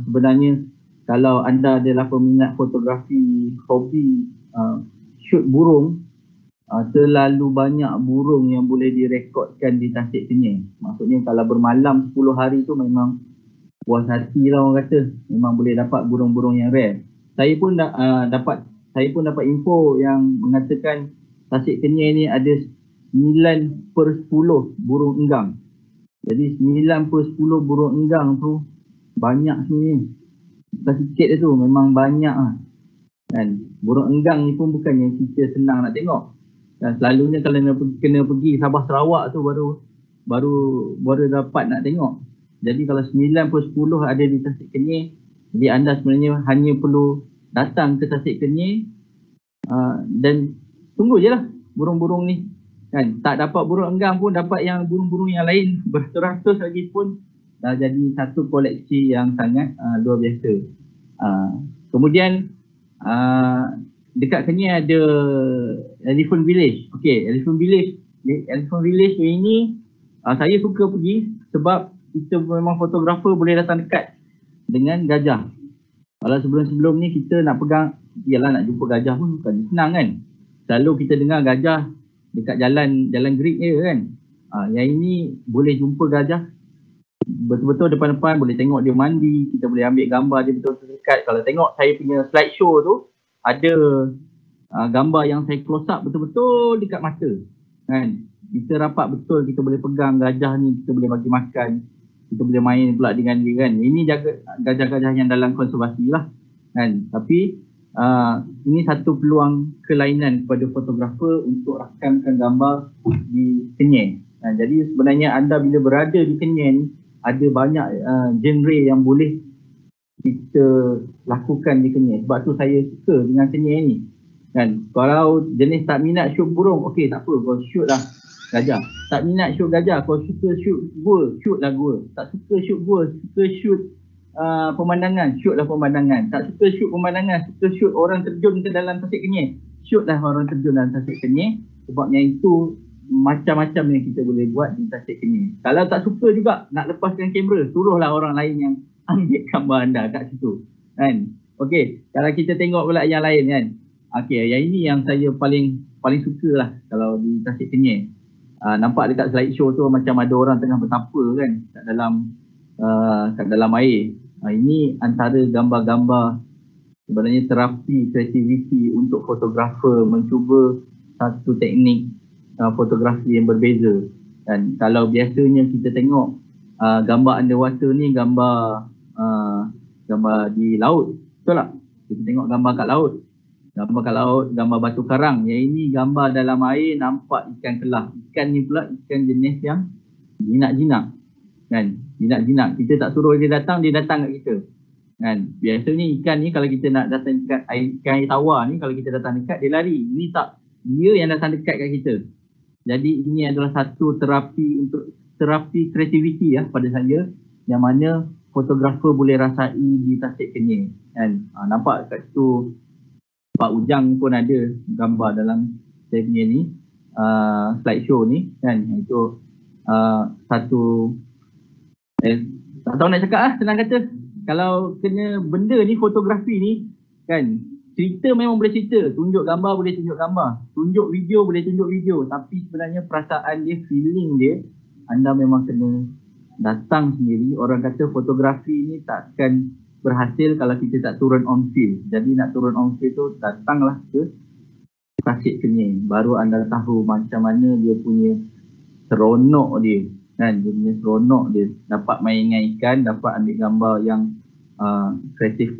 Sebenarnya kalau anda adalah peminat fotografi, hobi shoot burung, terlalu banyak burung yang boleh direkodkan di Tasik Kenyir. Maksudnya kalau bermalam 10 hari tu memang puas hati lah orang kata. Memang boleh dapat burung-burung yang rare. Saya pun dapat info yang mengatakan Tasik Kenyir ni ada 9/10 burung enggang. Jadi 9/10 burung enggang tu banyak sebenarnya. Bukan sikit dia tu, memang banyak lah. Kan? Burung enggang ni pun bukannya kita senang nak tengok. Dan selalunya kalau kena pergi Sabah Sarawak tu baru dapat nak tengok. Jadi kalau 9/10 ada di Tasik Kenyir, jadi anda sebenarnya hanya perlu datang ke Tasik Kenyir dan tunggu je lah burung-burung ni. Kan, tak dapat burung enggang pun dapat yang burung-burung yang lain beratus-ratus lagi pun dah jadi satu koleksi yang sangat luar biasa. Kemudian dekat Kenyir ada Elephant Village. Okey, Elephant Village ini saya suka pergi sebab kita memang fotografer boleh datang dekat dengan gajah. Kalau sebelum-sebelum ni kita nak pegang, ialah nak jumpa gajah pun bukan senang kan. Selalu kita dengar gajah dekat jalan Greek je kan. Yang ini boleh jumpa gajah betul-betul depan-depan, boleh tengok dia mandi, kita boleh ambil gambar dia betul-betul dekat. Kalau tengok saya punya slideshow tu, ada gambar yang saya close up betul-betul dekat mata. Kan? Kita rapat betul, kita boleh pegang gajah ni, kita boleh bagi makan, kita boleh main pula dengan dia kan. Ini jaga gajah-gajah yang dalam konservasi lah. Kan? Tapi ini satu peluang kelainan kepada fotografer untuk rakamkan gambar di Kenyir. Jadi sebenarnya anda bila berada di Kenyir ni, ada banyak genre yang boleh kita lakukan di Kenyir. Sebab tu saya suka dengan Kenyir ni. Kan, kalau jenis tak minat shoot burung, okey tak apa, kau shoot lah gajah. Tak minat shoot gajah, kau suka shoot gua, shoot lah gua. Tak suka shoot gua, suka shoot pemandangan, shoot lah pemandangan. Tak suka shoot pemandangan, suka shoot orang terjun ke dalam Tasik Kenyir, shoot lah orang terjun dalam Tasik Kenyir. Sebabnya itu macam-macam yang kita boleh buat di Tasik Kenyir. Kalau tak suka juga nak lepaskan kamera, suruhlah orang lain yang ambil gambar anda kat situ. Kan? Okey, kalau kita tengok pula yang lain kan. Okey, yang ini yang saya paling suka lah kalau di Tasik Kenyir. Nampak dekat slideshow tu macam ada orang tengah bertapa kan kat dalam air. Ini antara gambar-gambar sebenarnya terapi kreativiti untuk fotografer mencuba satu teknik fotografi yang berbeza. Dan kalau biasanya kita tengok gambar underwater ni gambar di laut, betul tak? Kita tengok gambar kat laut, gambar batu karang. Yang ini gambar dalam air, nampak ikan kelah. Ikan ni pula ikan jenis yang jinak-jinak. Kan? Jinak-jinak. Kita tak suruh dia datang kat kita. Kan? Biasanya ikan ni kalau kita nak datang dekat ikan air tawar ni, kalau kita datang dekat dia lari. Ini tak, dia yang datang dekat kat kita. Jadi ini adalah satu terapi kreativiti pada saya, yang mana fotografer boleh rasai di Tasik Kenyir. Kan? Nampak kat situ Pak Ujang pun ada gambar dalam saya punya ni slideshow ni kan. Itu satu tak tahu nak cakap senang kata. Kalau kena benda ni, fotografi ni kan, cerita memang boleh cerita, tunjuk gambar boleh tunjuk gambar, tunjuk video boleh tunjuk video, tapi sebenarnya perasaan dia, feeling dia, anda memang kena datang sendiri. Orang kata fotografi ni takkan berhasil kalau kita tak turun on field. Jadi nak turun on field tu, datanglah ke Tasik Kenyir, baru anda tahu macam mana dia punya seronok dia kan. Dia punya seronok dia, dapat main dengan ikan, dapat ambil gambar yang kreatif,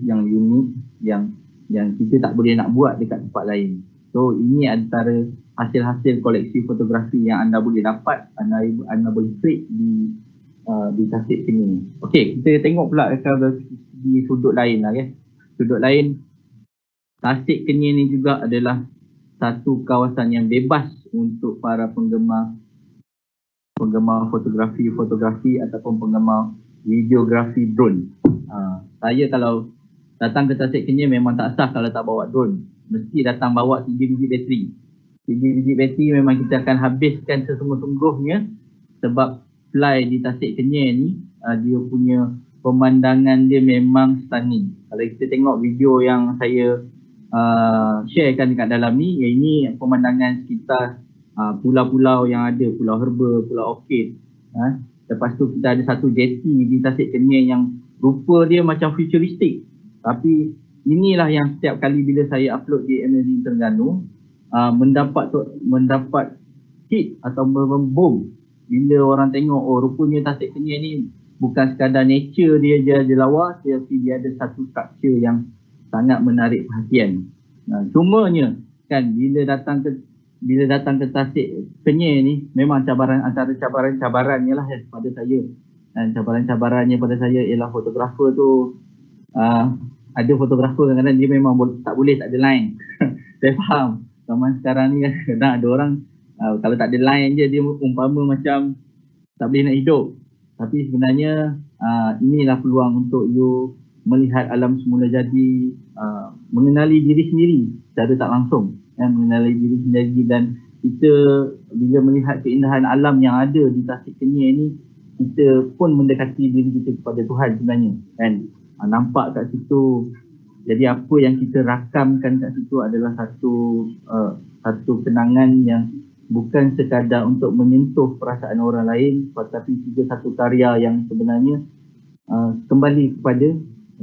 yang unik, yang kita tak boleh nak buat dekat tempat lain. So ini antara hasil-hasil koleksi fotografi yang anda boleh dapat, anda boleh create di Tasik Kenyir. Okey, kita tengok pula di sudut lain lah ya. Sudut lain, Tasik Kenyir ni juga adalah satu kawasan yang bebas untuk para penggemar fotografi ataupun penggemar videografi drone. Saya kalau datang ke Tasik Kenyir memang tak sah kalau tak bawa drone. Mesti datang bawa 3 biji bateri. 3 biji bateri memang kita akan habiskan sesungguh-sungguhnya, sebab fly di Tasik Kenyir ni dia punya pemandangan dia memang stunning. Kalau kita tengok video yang saya sharekan dekat dalam ni, ini pemandangan sekitar pulau-pulau yang ada, Pulau Herba, Pulau Orchid. Lepas tu kita ada satu jetty di Tasik Kenyir yang rupa dia macam futuristik. Tapi inilah yang setiap kali bila saya upload di Amazing Terengganu, mendapat hit atau boom. Bila orang tengok, oh rupanya Tasik Kenyir ni bukan sekadar nature dia je lawa, tapi dia ada satu structure yang sangat menarik perhatian. Cumanya kan bila datang ke Tasik Kenyir ni, memang antara cabarannya lah pada saya. Dan cabarannya pada saya ialah fotografer tu, ada fotografer kadang-kadang dia memang tak boleh tak ada line. Saya faham zaman sekarang ni kadang ada orang kalau tak ada line je dia umpama macam tak boleh nak hidup. Tapi sebenarnya inilah peluang untuk you melihat alam semula jadi, mengenali diri sendiri secara tak langsung, mengenali diri sendiri. Dan kita bila melihat keindahan alam yang ada di Tasik Kenyir ni, kita pun mendekati diri kita kepada Tuhan sebenarnya kan. Nampak kat situ, jadi apa yang kita rakamkan kat situ adalah satu kenangan yang bukan sekadar untuk menyentuh perasaan orang lain, tetapi juga satu karya yang sebenarnya kembali kepada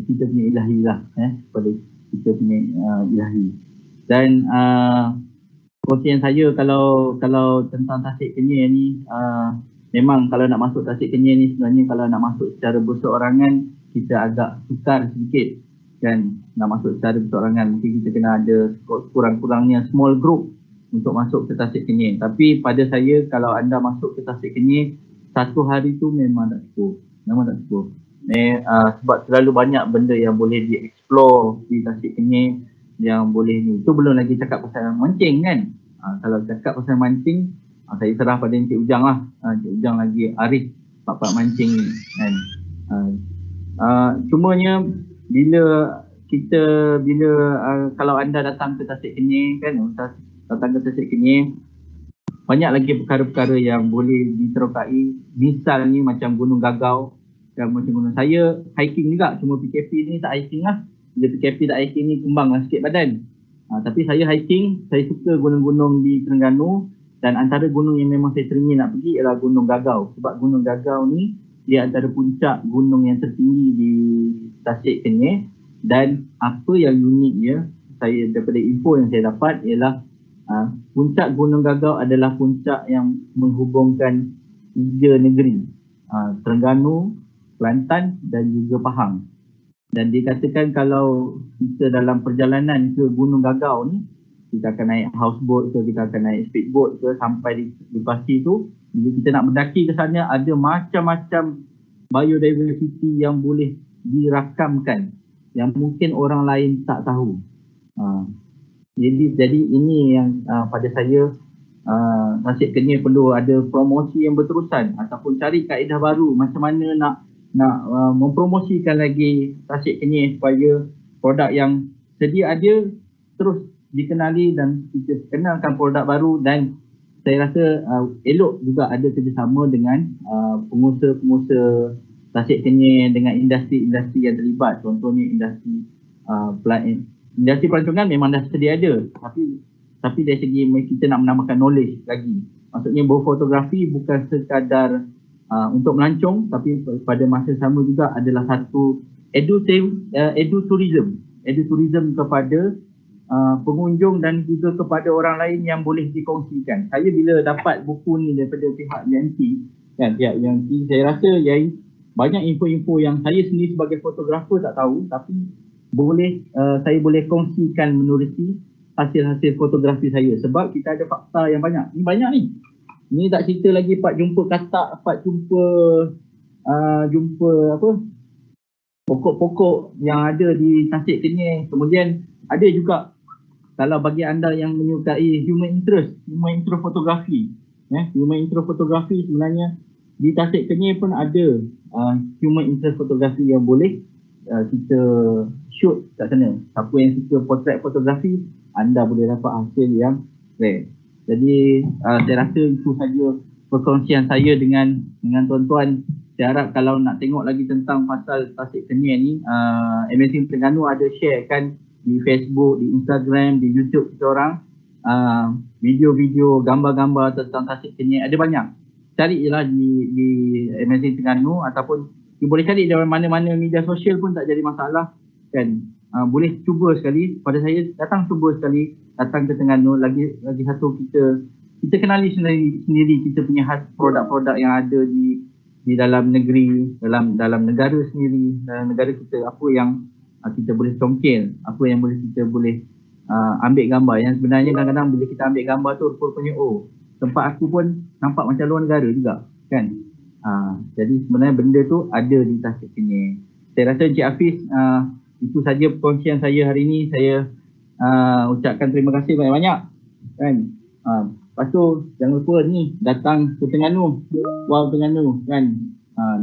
kita punya ilahi lah, kepada kita punya ilahi. Dan kongsian saya kalau tentang Tasik Kenyir ni, memang kalau nak masuk Tasik Kenyir ni, sebenarnya kalau nak masuk secara berseorangan kita agak sukar sedikit kan. Nak masuk secara berseorangan mungkin kita kena ada kurang-kurangnya small group untuk masuk ke Tasik Kenyir. Tapi pada saya, kalau anda masuk ke Tasik Kenyir, satu hari tu memang tak cukup. Sebab terlalu banyak benda yang boleh dieksplor di Tasik Kenyir. yang boleh ni. Itu belum lagi cakap pasal mancing kan. Kalau cakap pasal mancing, saya serah pada Encik Ujang lah. Encik Ujang lagi arif bab mancing ni kan. Cumanya kalau anda datang ke Tasik Kenyir kan, datang ke Tasik Kenyir, banyak lagi perkara-perkara yang boleh diterokai. Misalnya macam Gunung Gagau dan macam gunung. Saya hiking juga, cuma PKP ni tak hiking lah. Bila PKP tak hiking ni kembang lah sikit badan. Tapi saya hiking, saya suka gunung-gunung di Terengganu, dan antara gunung yang memang saya teringin nak pergi ialah Gunung Gagau. Sebab Gunung Gagau ni dia antara puncak gunung yang tertinggi di Tasik Kenyir, dan apa yang uniknya saya daripada info yang saya dapat ialah puncak Gunung Gagau adalah puncak yang menghubungkan 3 negeri, Terengganu, Kelantan dan juga Pahang. Dan dikatakan kalau kita dalam perjalanan ke Gunung Gagau ni, kita akan naik houseboat ke, kita akan naik speedboat ke, sampai di pasti tu, bila kita nak mendaki ke sana, ada macam-macam biodiversity yang boleh dirakamkan yang mungkin orang lain tak tahu. Jadi ini yang pada saya Tasik Kenyir perlu ada promosi yang berterusan, ataupun cari kaedah baru macam mana nak mempromosikan lagi Tasik Kenyir supaya produk yang sedia ada terus dikenali dan kita kenalkan produk baru. Dan saya rasa elok juga ada kerjasama dengan pengusaha-pengusaha Tasik Kenyir dengan industri-industri yang terlibat. Contohnya industri pelancongan memang dah sedia ada, tapi dari segi kita nak menambahkan knowledge lagi. Maksudnya berfotografi bukan sekadar untuk melancong, tapi pada masa sama juga adalah satu edutourism kepada pengunjung dan juga kepada orang lain yang boleh dikongsikan. Saya bila dapat buku ni daripada pihak UMT kan, pihak UMT, saya rasa banyak info-info yang saya sendiri sebagai fotografer tak tahu, tapi saya boleh kongsikan menerusi hasil-hasil fotografi saya, sebab kita ada fakta yang banyak. Ni banyak ni. Ni tak cerita lagi part jumpa katak, part jumpa pokok-pokok yang ada di Tasik Kenyir. Kemudian ada juga, kalau bagi anda yang menyukai human interest fotografi, human interest fotografi, sebenarnya di Tasik Kenyir pun ada human interest fotografi yang boleh kita shoot kat sana. Siapa yang suka potret fotografi, anda boleh dapat hasil yang rare. Jadi saya rasa itu saja perkongsian saya dengan tuan-tuan. Saya harap kalau nak tengok lagi tentang pasal Tasik Kenyir ni, Amazing Terengganu ada share kan di Facebook, di Instagram, di YouTube kita orang, video-video, gambar-gambar tentang Tasik Kenyir. Ada banyak. Cari je lah di Amazing Terengganu, ataupun you boleh cari dari mana-mana media sosial pun tak jadi masalah kan. Boleh cuba sekali. Pada saya, cuba sekali datang ke Terengganu. Lagi satu, kita kenali sendiri kita punya produk-produk yang ada di dalam negeri, dalam negara sendiri, dalam negara kita. Apa yang kita boleh congkel, apa yang kita boleh ambil gambar. Yang sebenarnya kadang-kadang bila kita ambil gambar tu, rupanya tempat aku pun nampak macam luar negara juga kan. Jadi sebenarnya benda tu ada di Tasik Kenyir. Saya rasa Encik Hafiz, itu saja perkongsian saya hari ini. Saya ucapkan terima kasih banyak-banyak kan. Lepas tu jangan lupa ni, datang ke Terengganu, Wow Terengganu kan.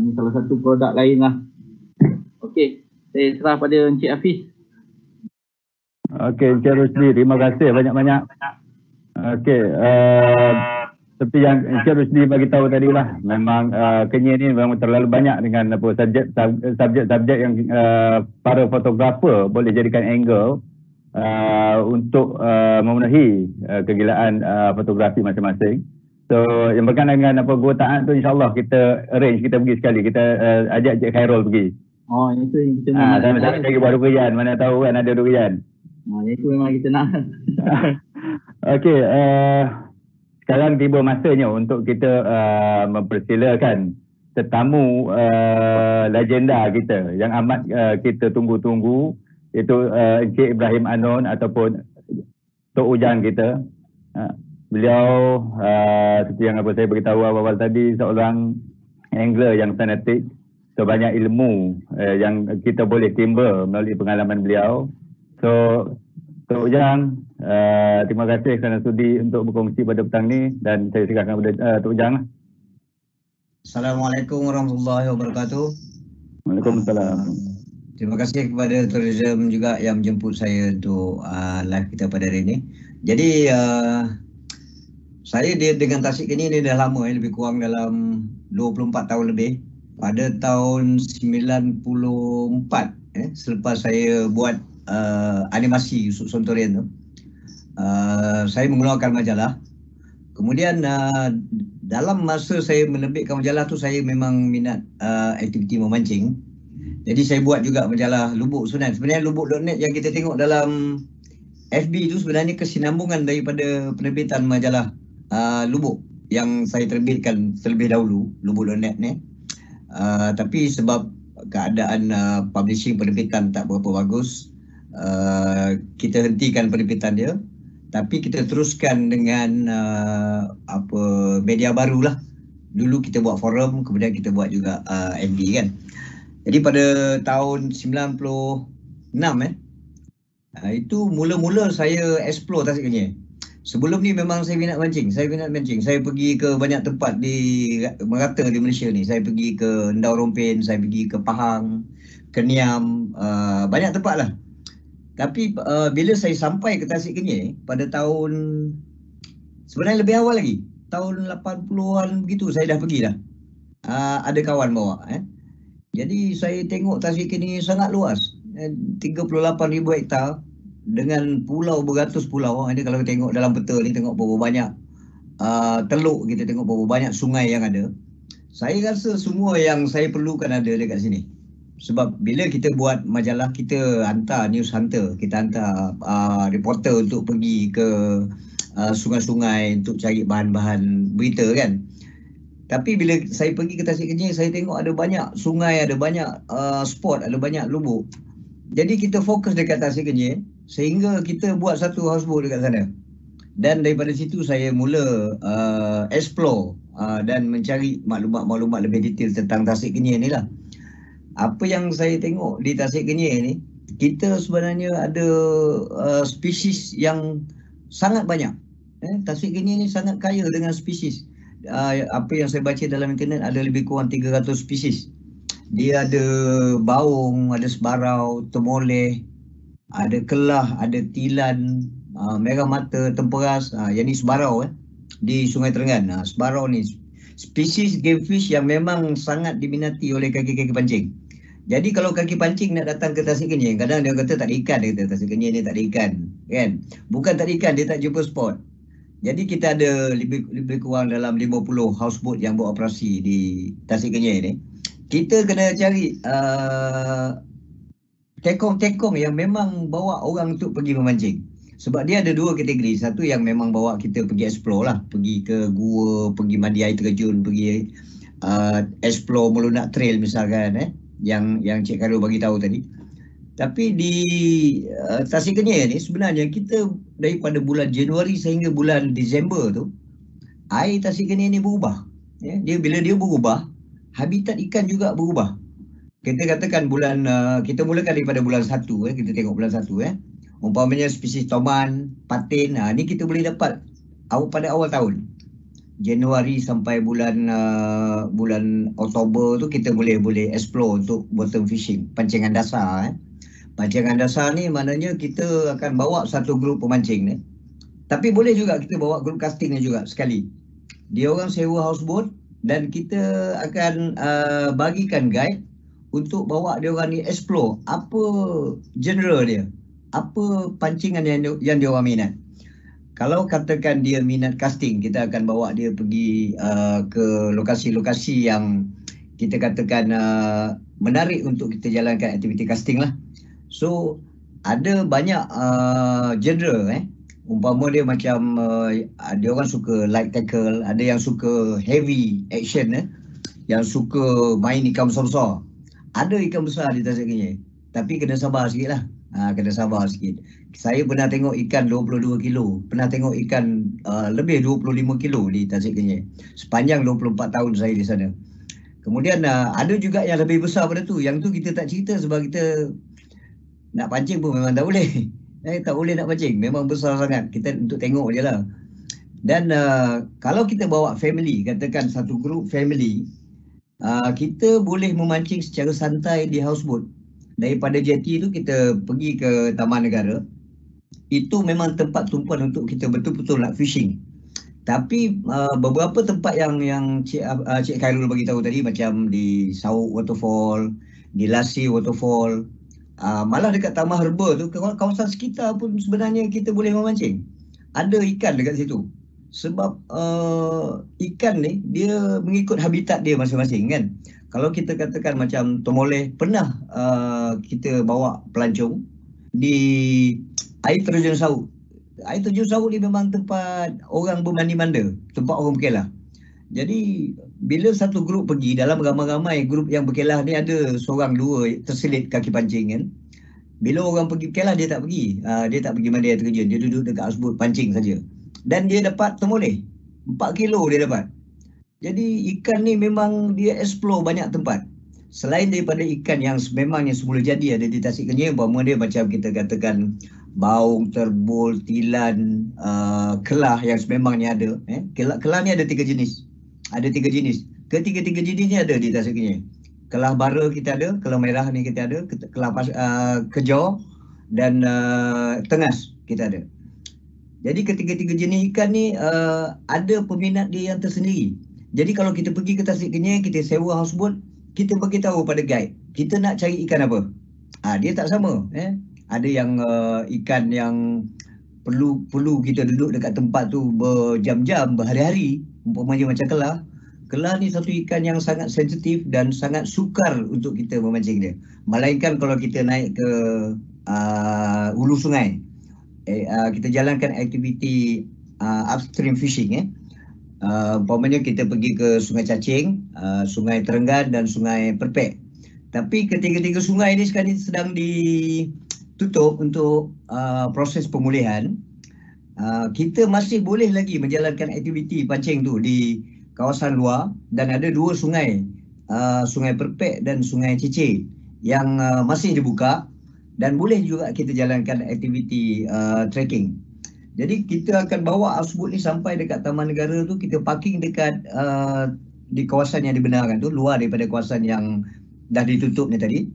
Ni salah satu produk lain lah. Okey, saya serah pada Encik Hafiz. Okey, Encik Rusdi, terima kasih banyak-banyak. Okey, seperti yang Encik Rusdi bagi tahu tadi lah, memang Kenyir ni memang terlalu banyak dengan subjek-subjek yang para fotografer boleh jadikan angle untuk memenuhi kegilaan fotografi masing-masing. So yang berkenaan dengan Gua Taat tu, insyaAllah kita arrange, kita pergi sekali, kita ajak Encik Khairul pergi. Itu yang kita nak. Sama-sama lagi buat durian, mana tahu kan ada durian. Itu memang kita nak. Okey, sekarang tiba masanya untuk kita mempersilakan tetamu legenda kita yang amat kita tunggu-tunggu, iaitu Encik Ibrahim Anon ataupun Tok Ujang kita. Beliau seperti yang saya beritahu awal-awal tadi, seorang angler yang fanatik. So banyak ilmu yang kita boleh timba melalui pengalaman beliau. So Tok Ujang, terima kasih kerana sudi untuk berkongsi pada petang ni dan saya serahkan kepada Tok Ujang. Assalamualaikum warahmatullahi wabarakatuh. Waalaikumsalam. Terima kasih kepada Tourism juga yang menjemput saya untuk live kita pada hari ini. Jadi saya dengan Tasik-Kenyir ni dah lama, lebih kurang dalam 24 tahun lebih. Pada tahun 94 selepas saya buat animasi Yusuf Sontorian tu, saya mengeluarkan majalah. Kemudian dalam masa saya menerbitkan majalah tu, saya memang minat aktiviti memancing. Jadi saya buat juga majalah Lubuk Sunan. Sebenarnya lubuk.net yang kita tengok dalam FB tu sebenarnya kesinambungan daripada penerbitan majalah Lubuk yang saya terbitkan terlebih dahulu, Lubuk.net ni. Tapi sebab keadaan publishing penerbitan tak berapa bagus, kita hentikan penerbitan dia. Tapi kita teruskan dengan media barulah. Dulu kita buat forum, kemudian kita buat juga MD kan. Jadi pada tahun 96 itu mula-mula saya explore Tasik-Kenyir. Sebelum ni memang saya minat mancing. Saya pergi ke banyak tempat merata di Malaysia ni. Saya pergi ke Ndau Rompin, saya pergi ke Pahang, Keniam, banyak tempat lah. Tapi bila saya sampai ke Tasik-Kenyir pada tahun, sebenarnya lebih awal lagi, tahun 80-an begitu saya dah pergi dah. Ada kawan bawa. Jadi saya tengok Tasik-Kenyir sangat luas, 38,000 hektar dengan pulau beratus pulau. Ini kalau kita tengok dalam peta ni, tengok berapa banyak teluk, kita tengok berapa banyak sungai yang ada. Saya rasa semua yang saya perlukan ada dekat sini. Sebab bila kita buat majalah, kita hantar news hunter, kita hantar reporter untuk pergi ke sungai-sungai untuk cari bahan-bahan berita kan. Tapi bila saya pergi ke Tasik-Kenyir, saya tengok ada banyak sungai, ada banyak spot, ada banyak lubuk. Jadi kita fokus dekat Tasik-Kenyir sehingga kita buat satu houseboat dekat sana. Dan daripada situ saya mula explore dan mencari maklumat-maklumat lebih detail tentang Tasik-Kenyir ni lah. Apa yang saya tengok di Tasik-Kenyir ni, kita sebenarnya ada spesies yang sangat banyak. Tasik-Kenyir ni sangat kaya dengan spesies. Apa yang saya baca dalam internet, ada lebih kurang 300 spesies. Dia ada baung, ada sebarau, temoleh, ada kelah, ada tilan, merah mata, temperas. Yang ni sebarau di Sungai Terengan. Sebarau ni spesies game fish yang memang sangat diminati oleh kaki-kaki pancing. Jadi kalau kaki pancing nak datang ke Tasik-Kenyir, kadang dia kata tak ada ikan, dia kata Tasik-Kenyir ni tak ada ikan, kan? Bukan tak ada ikan, dia tak jumpa spot. Jadi kita ada lebih kurang dalam 50 houseboat yang beroperasi di Tasik-Kenyir ni. Kita kena cari tekong-tekong yang memang bawa orang untuk pergi memancing. Sebab dia ada dua kategori. Satu yang memang bawa kita pergi explore lah. Pergi ke gua, pergi mandi air terjun, pergi explore Melunak Trail misalkan. Yang Cik Karul bagi tahu tadi. Tapi di Tasik-Kenyir ni sebenarnya kita daripada bulan Januari sehingga bulan Disember tu, air Tasik-Kenyir ni berubah. Bila dia berubah, habitat ikan juga berubah. Kita katakan kita mulakan daripada bulan 1, kita tengok bulan 1. Umpamanya spesies toman, patin, ni kita boleh dapat pada awal tahun. Januari sampai bulan Oktober tu kita boleh explore untuk bottom fishing, pancingan dasar. Pancingan dasar ni maknanya kita akan bawa satu grup pemancing ni. Tapi boleh juga kita bawa grup casting ni juga sekali. Dia orang sewa houseboat dan kita akan bagikan guide untuk bawa dia orang ni explore apa genre dia, apa pancingan yang dia orang minat. Kalau katakan dia minat casting, kita akan bawa dia pergi ke lokasi-lokasi yang kita katakan menarik untuk kita jalankan aktiviti casting lah. So ada banyak genre. Umpama dia macam ada orang suka light tackle, ada yang suka heavy action, yang suka main ikan besar-besar. Ada ikan besar di Tasik-Kenyir, tapi kena sabar sikit lah. Kena sabar sikit. Saya pernah tengok ikan 22 kilo, pernah tengok ikan lebih 25 kilo di Tasik-Kenyir sepanjang 24 tahun saya di sana. Kemudian ada juga yang lebih besar pada tu. Yang tu kita tak cerita sebab kita nak pancing pun memang tak boleh. Tak boleh nak mancing, memang besar sangat. Kita untuk tengok je lah. Dan kalau kita bawa family, katakan satu grup family, kita boleh memancing secara santai di houseboat. Daripada jetty tu kita pergi ke Taman Negara. Itu memang tempat tumpuan untuk kita betul-betul nak fishing. Tapi beberapa tempat yang Cik Khairul bagi tahu tadi, macam di Sauk Waterfall, di Lassi Waterfall, malah dekat Taman Herba tu, kawasan sekitar pun sebenarnya kita boleh memancing. Ada ikan dekat situ. Sebab ikan ni dia mengikut habitat dia masing-masing kan. Kalau kita katakan macam Tomoleh, pernah kita bawa pelancong di air terjun Sauk. Air terjun Sauk ni memang tempat orang bermandi-manda, tempat orang berkelah. Jadi bila satu grup pergi, dalam ramai-ramai grup yang berkelah ni ada seorang dua terselit kaki pancing kan. Bila orang pergi berkelah dia tak pergi. Dia tak pergi mandi air terjun, dia duduk dekat houseboat pancing saja. Dan dia dapat Tomoleh. 4 kilo dia dapat. Jadi ikan ni memang dia explore banyak tempat. Selain daripada ikan yang memangnya semula jadi ada di Tasik Kenyir, umpama dia macam kita katakan baung, terbol, tilan, kelah yang sememangnya ada. Kelah ni ada 3 jenis. Ada 3 jenis. Ketiga-tiga jenis ni ada di Tasik Kenyir. Kelah bara kita ada, kelah merah ni kita ada, kelah kejor dan tengas kita ada. Jadi ketiga-tiga jenis ikan ni ada peminat dia yang tersendiri. Jadi kalau kita pergi ke Tasik Kenyir, kita sewa houseboat, kita beritahu pada guide, kita nak cari ikan apa. Dia tak sama. Ada yang ikan yang perlu kita duduk dekat tempat tu berjam-jam, berhari-hari. Umpamanya macam kelah. Kelah ni satu ikan yang sangat sensitif dan sangat sukar untuk kita memancing dia. Melainkan kalau kita naik ke hulu sungai, kita jalankan aktiviti upstream fishing. Umpamanya kita pergi ke Sungai Cacing, Sungai Terenggan dan Sungai Perpek. Tapi ketiga-tiga sungai ini sekarang sedang ditutup untuk proses pemulihan. Kita masih boleh lagi menjalankan aktiviti pancing tu di kawasan luar, dan ada 2 sungai, Sungai Perpek dan Sungai Cicir yang masih dibuka dan boleh juga kita jalankan aktiviti trekking. Jadi kita akan bawa houseboat ni sampai dekat Taman Negara tu, kita parking dekat di kawasan yang dibenarkan tu, luar daripada kawasan yang dah ditutup ni tadi.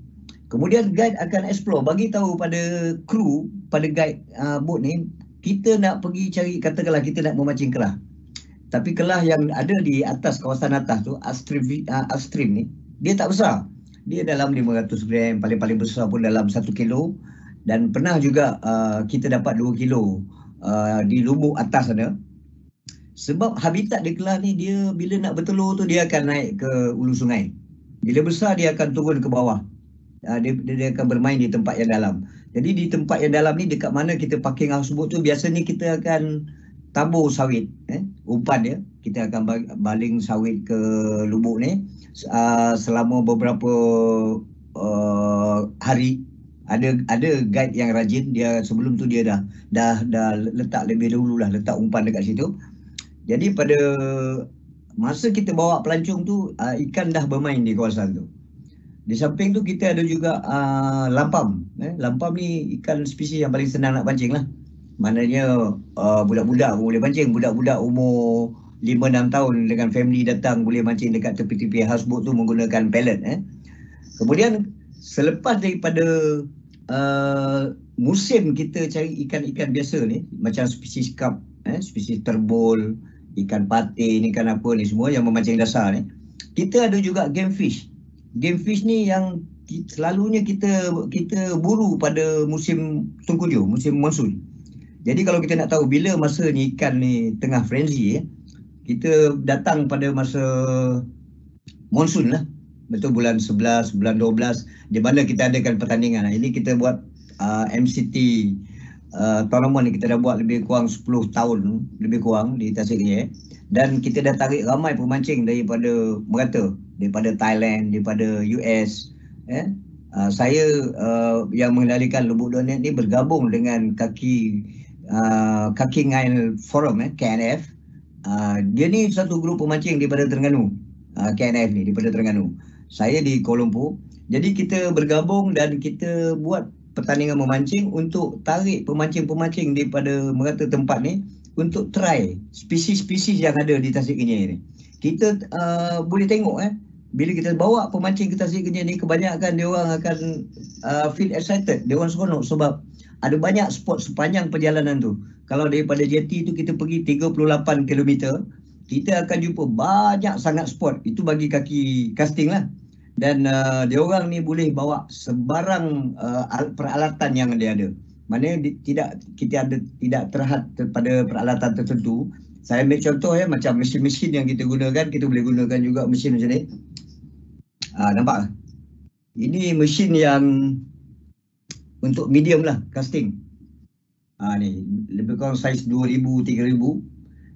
Kemudian guide akan explore, bagi tahu pada kru, pada guide boat ni, kita nak pergi cari, katakanlah kita nak memancing kelah. Tapi kelah yang ada di atas, kawasan atas tu, upstream ni, dia tak besar. Dia dalam 500 gram, paling-paling besar pun dalam 1 kilo. Dan pernah juga kita dapat 2 kilo di lubuk atas sana. Sebab habitat dia kelah ni, dia bila nak bertelur tu dia akan naik ke hulu sungai. Bila besar dia akan turun ke bawah. Dia akan bermain di tempat yang dalam. Jadi di tempat yang dalam ni, dekat mana kita parking houseboat tu, biasanya kita akan tabur sawit, umpan dia. Kita akan baling sawit ke lubuk ni selama beberapa hari. Ada guide yang rajin, dia sebelum tu dia dah letak lebih dahulu lah, letak umpan dekat situ. Jadi pada masa kita bawa pelancong tu, ikan dah bermain di kawasan tu. Di samping tu kita ada juga lampam. Lampam ni ikan spesies yang paling senang nak pancing lah. Maknanya budak-budak boleh pancing, budak-budak umur 5-6 tahun dengan family datang boleh mancing dekat tepi-tepi houseboat tu menggunakan pellet. Kemudian selepas daripada musim kita cari ikan-ikan biasa ni, macam spesies carp, spesies terbol, ikan patin, ikan apa ni semua yang memancing dasar ni, kita ada juga game fish. Game fish ni yang selalunya kita buru pada musim tengkujuh, musim monsun. Jadi kalau kita nak tahu bila masa ni ikan ni tengah frenzy, kita datang pada masa monsun lah. Betul, bulan 11, bulan 12, di mana kita adakan pertandingan. Ini kita buat MCT tournament ni, kita dah buat lebih kurang 10 tahun lebih kurang di Tasik Kenyir. Dan kita dah tarik ramai pemancing daripada merata, daripada Thailand, daripada US. Saya yang mengendalikan Lubuk Donet ni bergabung dengan Kaki Ngail Forum, KNF. Dia ni satu grup pemancing daripada Terengganu. KNF ni daripada Terengganu. Saya di Kuala Lumpur. Jadi kita bergabung dan kita buat pertandingan memancing untuk tarik pemancing-pemancing daripada merata tempat ni untuk try spesies-spesies yang ada di Tasik Kenyir ni. Kita boleh tengok bila kita bawa pemancing ke Tasik Kenyir ni, kebanyakan dia orang akan feel excited, dia orang seronok sebab ada banyak spot sepanjang perjalanan tu. Kalau daripada jetty tu kita pergi 38 km, kita akan jumpa banyak sangat spot. Itu bagi kaki casting lah. Dan dia orang ni boleh bawa sebarang peralatan yang dia ada. Maknanya tidak terhad pada peralatan tertentu. Saya ambil contoh macam mesin-mesin yang kita gunakan, kita boleh gunakan juga mesin macam ni. Nampak? Ini mesin yang untuk medium lah, casting. Ni lebih kurang saiz 2000, 3000.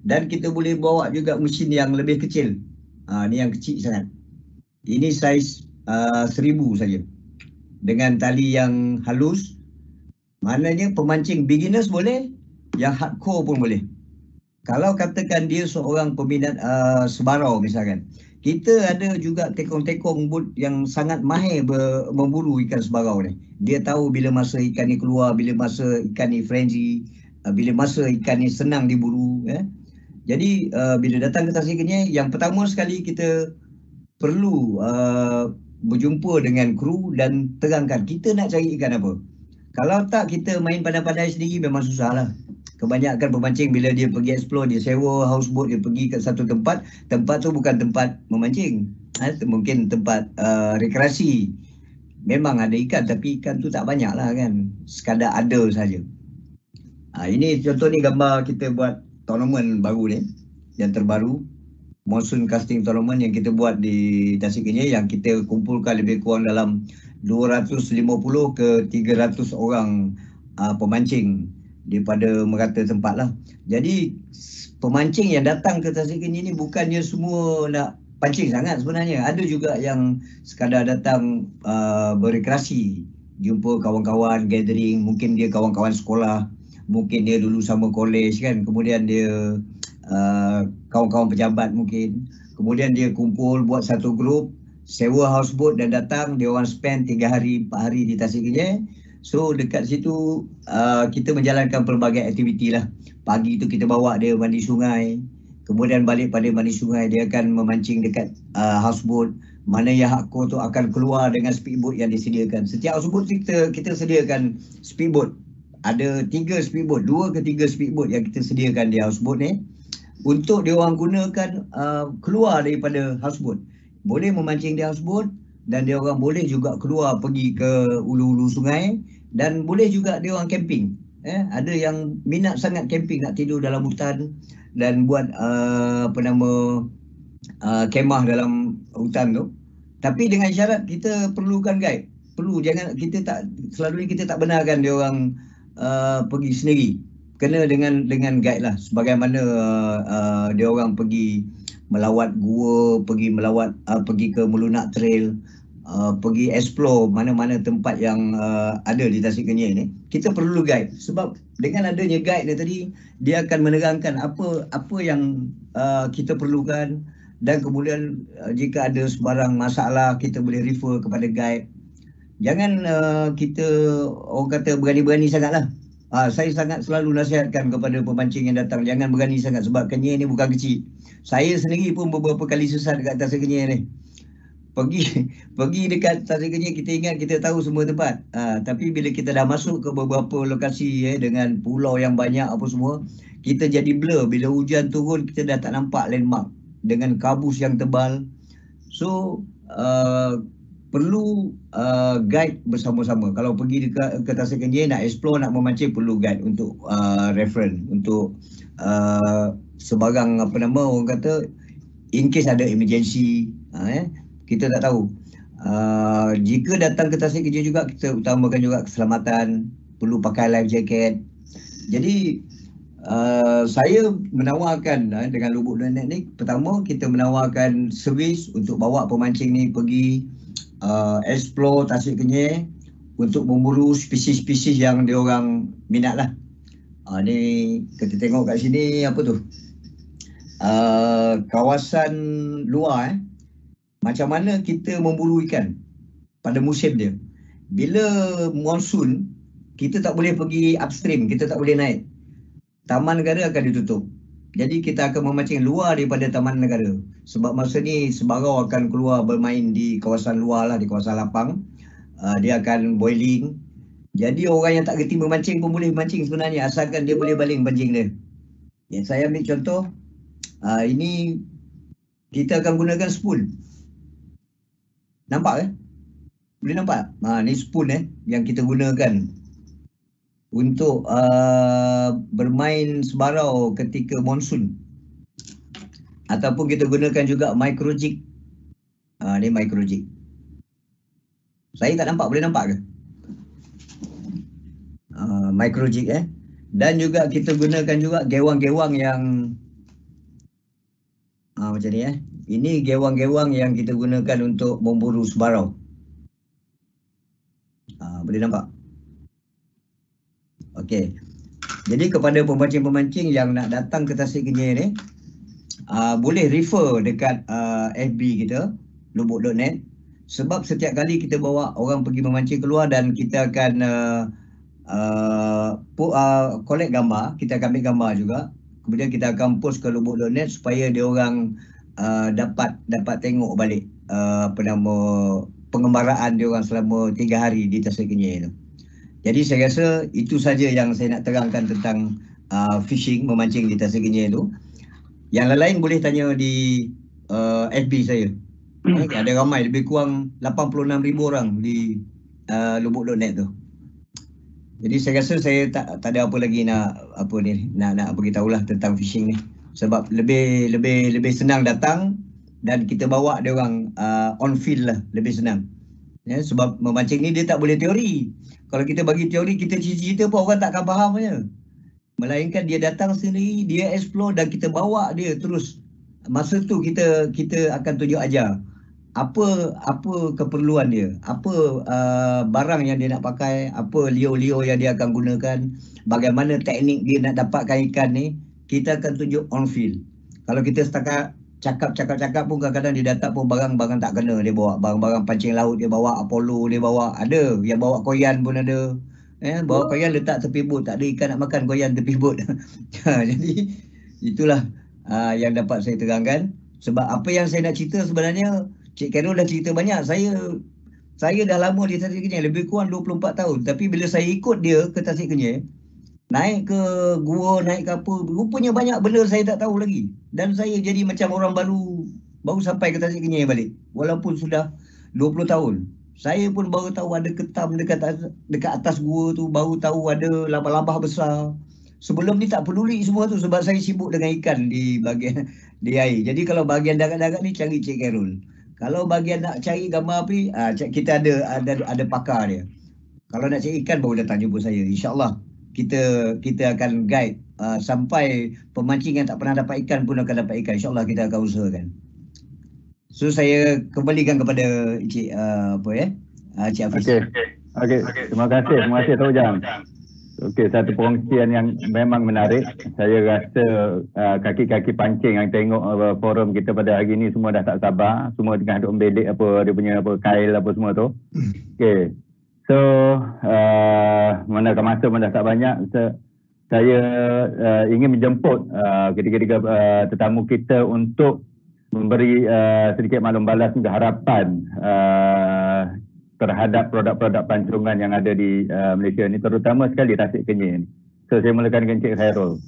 Dan kita boleh bawa juga mesin yang lebih kecil. Ni yang kecil sangat. Ini saiz 1000 saja. Dengan tali yang halus. Maknanya pemancing beginners boleh, yang hardcore pun boleh. Kalau katakan dia seorang peminat sebarau misalkan, kita ada juga tekong-tekong bot yang sangat mahir memburu ikan sebarau ni. Dia tahu bila masa ikan ni keluar, bila masa ikan ni frenzy, bila masa ikan ni senang diburu. Jadi bila datang ke Tasik Kenyir, yang pertama sekali kita perlu berjumpa dengan kru dan terangkan kita nak cari ikan apa. Kalau tak kita main pandai-pandai sendiri memang susah lah. Kebanyakan pemancing bila dia pergi explore, dia sewa houseboat, dia pergi ke satu tempat. Tempat tu bukan tempat memancing. Mungkin tempat rekreasi. Memang ada ikan tapi ikan tu tak banyak lah kan. Sekadar ada saja. Ini contoh ni gambar kita buat tournament baru ni. Yang terbaru. Monsoon Casting Tournament yang kita buat di Tasik Kenyir, yang kita kumpulkan lebih kurang dalam 250 ke 300 orang pemancing daripada merata tempat lah. Jadi pemancing yang datang ke Tasik Kenyir ni bukannya semua nak pancing sangat sebenarnya. Ada juga yang sekadar datang berrekreasi, jumpa kawan-kawan, gathering, mungkin dia kawan-kawan sekolah, mungkin dia dulu sama college kan, kemudian dia kawan-kawan pejabat mungkin, kemudian dia kumpul buat satu grup, sewa houseboat dan datang, dia orang spend 3 hari 4 hari di Tasik Kenyir. So dekat situ kita menjalankan pelbagai aktiviti lah. Pagi tu kita bawa dia mandi sungai, kemudian balik pada mandi sungai dia akan memancing dekat houseboat. Mana yang hardcore tu akan keluar dengan speedboat yang disediakan. Setiap houseboat kita sediakan speedboat. Ada 3 speedboat, 2 ke 3 speedboat yang kita sediakan di houseboat ni untuk dia orang gunakan keluar daripada houseboat. Boleh memancing di houseboat dan dia orang boleh juga keluar pergi ke ulu-ulu sungai dan boleh juga dia orang camping. Ada yang minat sangat camping, nak tidur dalam hutan dan buat kemah dalam hutan tu. Tapi dengan syarat kita perlukan guide. Jangan selalunya kita tak benarkan dia orang pergi sendiri. Kena dengan guide lah. Sebagaimana dia orang pergi melawat gua, pergi ke Melunak Trail, pergi explore mana-mana tempat yang ada di Tasik Kenyir ni. Kita perlu guide. Sebab dengan adanya guide ni tadi, dia akan menerangkan apa yang kita perlukan. Dan kemudian jika ada sebarang masalah, kita boleh refer kepada guide. Jangan kita orang kata berani-berani sangat lah. Saya sangat selalu nasihatkan kepada pemancing yang datang, jangan berani sangat sebab Kenyir ni bukan kecil. Saya sendiri pun beberapa kali sesat dekat Tasik Kenyir ni. Pergi dekat Tasik Kenyir, kita ingat kita tahu semua tempat. Tapi bila kita dah masuk ke beberapa lokasi dengan pulau yang banyak apa semua, kita jadi blur. Bila hujan turun, kita dah tak nampak landmark dengan kabus yang tebal. So perlu guide bersama-sama. Kalau pergi ke Tasik Kenyir nak explore, nak memancing, perlu guide untuk reference, untuk sebarang orang kata in case ada emergency. Kita tak tahu. Jika datang ke Tasik Kenyir juga, kita utamakan juga keselamatan, perlu pakai life jacket. Jadi saya menawarkan dengan Lubuk.net ni, pertama kita menawarkan servis untuk bawa pemancing ni pergi explore Tasik Kenyir untuk memburu spesies-spesies yang dia orang minat lah. Ni kita tengok kat sini apa tu, kawasan luar macam mana kita memburu ikan pada musim dia. bila monsun, kita tak boleh pergi upstream, kita tak boleh naik. Taman negara akan ditutup. Jadi kita akan memancing luar daripada taman negara. Sebab masa ni sebarau akan keluar bermain di kawasan luar lah, di kawasan lapang. Dia akan boiling. Jadi orang yang tak gerti memancing pun boleh mancing sebenarnya, asalkan dia boleh baling pancing dia. Ya, saya ambil contoh, ini kita akan gunakan spoon. Nampak Boleh nampak? Ni spoon yang kita gunakan untuk bermain sebarau ketika monsun. Ataupun kita gunakan juga micro jig. Ni micro jig. Saya tak nampak, boleh nampak ke? Micro jig Dan juga kita gunakan juga gewang-gewang yang macam ni Ini gewang-gewang yang kita gunakan untuk memburu sebarau. Boleh nampak? Okey. Jadi kepada pemancing-pemancing yang nak datang ke Tasik Kenyir ni, boleh refer dekat FB kita, lubuk.net. Sebab setiap kali kita bawa orang pergi memancing keluar dan kita akan collect gambar, kita akan ambil gambar juga. Kemudian kita akan post ke lubuk.net supaya dia orang dapat tengok balik pengembaraan dia orang selama 3 hari di Tasik Kenyir tu. Jadi saya rasa itu saja yang saya nak terangkan tentang fishing, memancing di Tasik Kenyir tu. Yang lain boleh tanya di FB saya. Ada ramai, lebih kurang 86,000 orang di lubuk.net tu. Jadi saya rasa saya tak ada apa lagi nak beritahulah tentang fishing ni. Sebab lebih senang datang dan kita bawa dia orang on field lah, lebih senang. Sebab memancing ni dia tak boleh teori. Kalau kita bagi teori, kita cerita pun orang takkan faham je. Melainkan dia datang sendiri, dia explore dan kita bawa dia terus. Masa tu kita akan tunjuk ajar apa keperluan dia, apa barang yang dia nak pakai, apa lio-lio yang dia akan gunakan, bagaimana teknik dia nak dapatkan ikan ni, kita akan tunjuk on field. Kalau kita setakat cakap pun kadang-kadang dia datang pun barang-barang tak kena dia bawa. Barang-barang pancing laut dia bawa, Apollo dia bawa, ada yang bawa koyan pun ada. Bawa koyan letak tepi bot, tak ada ikan nak makan koyan tepi bot. Jadi itulah yang dapat saya terangkan. Sebab apa yang saya nak cerita sebenarnya, Cik Carol dah cerita banyak. Saya dah lama di Tasik Kenyir, lebih kurang 24 tahun. Tapi bila saya ikut dia ke Tasik Kenyir, naik ke gua, naik ke apa, rupanya banyak benda saya tak tahu lagi. Dan saya jadi macam orang baru sampai ke Tasik Kenyir balik. Walaupun sudah 20 tahun. Saya pun baru tahu ada ketam dekat atas gua tu, baru tahu ada labah-labah besar. Sebelum ni tak peduli semua tu sebab saya sibuk dengan ikan di bahagian di air. Jadi kalau bahagian darat-darat ni cari Cik Carol. Kalau bahagian nak cari gambar api, kita ada pakar dia. Kalau nak cari ikan baru datang jumpa saya. InsyaAllah kita akan guide sampai pemancing yang tak pernah dapat ikan pun akan dapat ikan. InsyaAllah kita akan usahakan. So saya kembalikan kepada Cik Cik Hafiz. Okey. Terima kasih Tok Jam. Okey, satu perkongsian yang memang menarik. Saya rasa kaki-kaki pancing yang tengok forum kita pada hari ni semua dah tak sabar. Semua tengah duk membelik dia punya kail apa semua tu. Okey. So, masa dah tak banyak, saya ingin menjemput ketiga-tiga tetamu kita untuk memberi sedikit maklum balas juga harapan terhadap produk-produk pancungan yang ada di Malaysia ni, terutama sekali Tasik Kenyir ni. So, saya mulakan dengan Cik Khairul.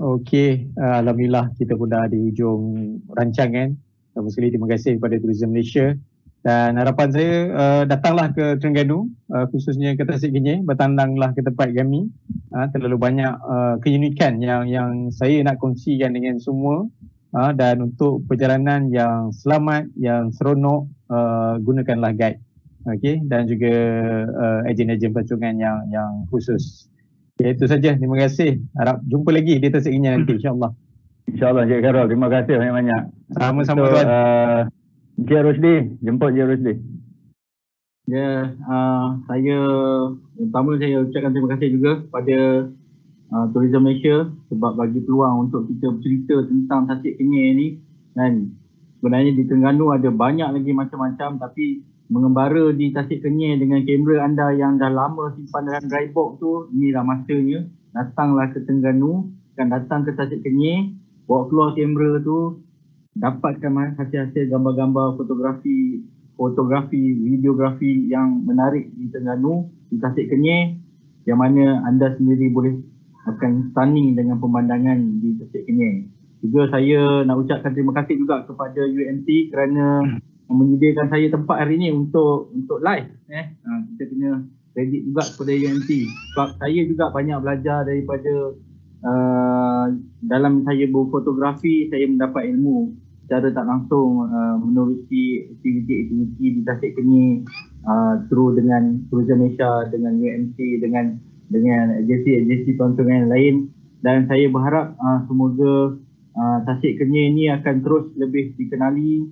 Okey, alhamdulillah kita pun dah di hujung rancangan. Pertama sekali terima kasih kepada Tourism Malaysia. Dan harapan saya datanglah ke Terengganu, khususnya ke Tasik Kenyir, bertandanglah ke tempat kami. Terlalu banyak keunikan yang saya nak kongsikan dengan semua. Dan untuk perjalanan yang selamat, yang seronok, gunakanlah guide. Okey, dan juga ejen-ejen pancungan yang khusus. Okay, itu saja. Terima kasih. Harap jumpa lagi di Tasik Kenyir nanti insya-Allah. InsyaAllah Cik Khairul, terima kasih banyak-banyak. Sama-sama tuan. Cik Rusdi, jemput Cik Rusdi. Ya, pertama saya ucapkan terima kasih juga kepada Tourism Malaysia sebab bagi peluang untuk kita bercerita tentang Tasik Kenyir ni. Dan sebenarnya di Terengganu ada banyak lagi macam-macam, tapi mengembara di Tasik Kenyir dengan kamera anda yang dah lama simpan dalam dry box tu, inilah masanya. Datanglah ke Terengganu, datang ke Tasik Kenyir, bawa keluar kamera tu, dapatkan hasil-hasil gambar-gambar fotografi, videografi yang menarik di Terengganu, di Tasik Kenyir, yang mana anda sendiri boleh akan stunning dengan pemandangan di Tasik Kenyir. Juga saya nak ucapkan terima kasih juga kepada UMT kerana menyediakan saya tempat hari ini untuk live. Kita kena kredit juga kepada UMT. Sebab saya juga banyak belajar daripada dalam saya berfotografi, saya mendapat ilmu secara tak langsung menerusi aktiviti-aktiviti di Tasik Kenyir through dengan Tourism Malaysia, dengan UMT, dengan agensi-agensi pelancongan lain. Dan saya berharap semoga Tasik Kenyir ni akan terus lebih dikenali.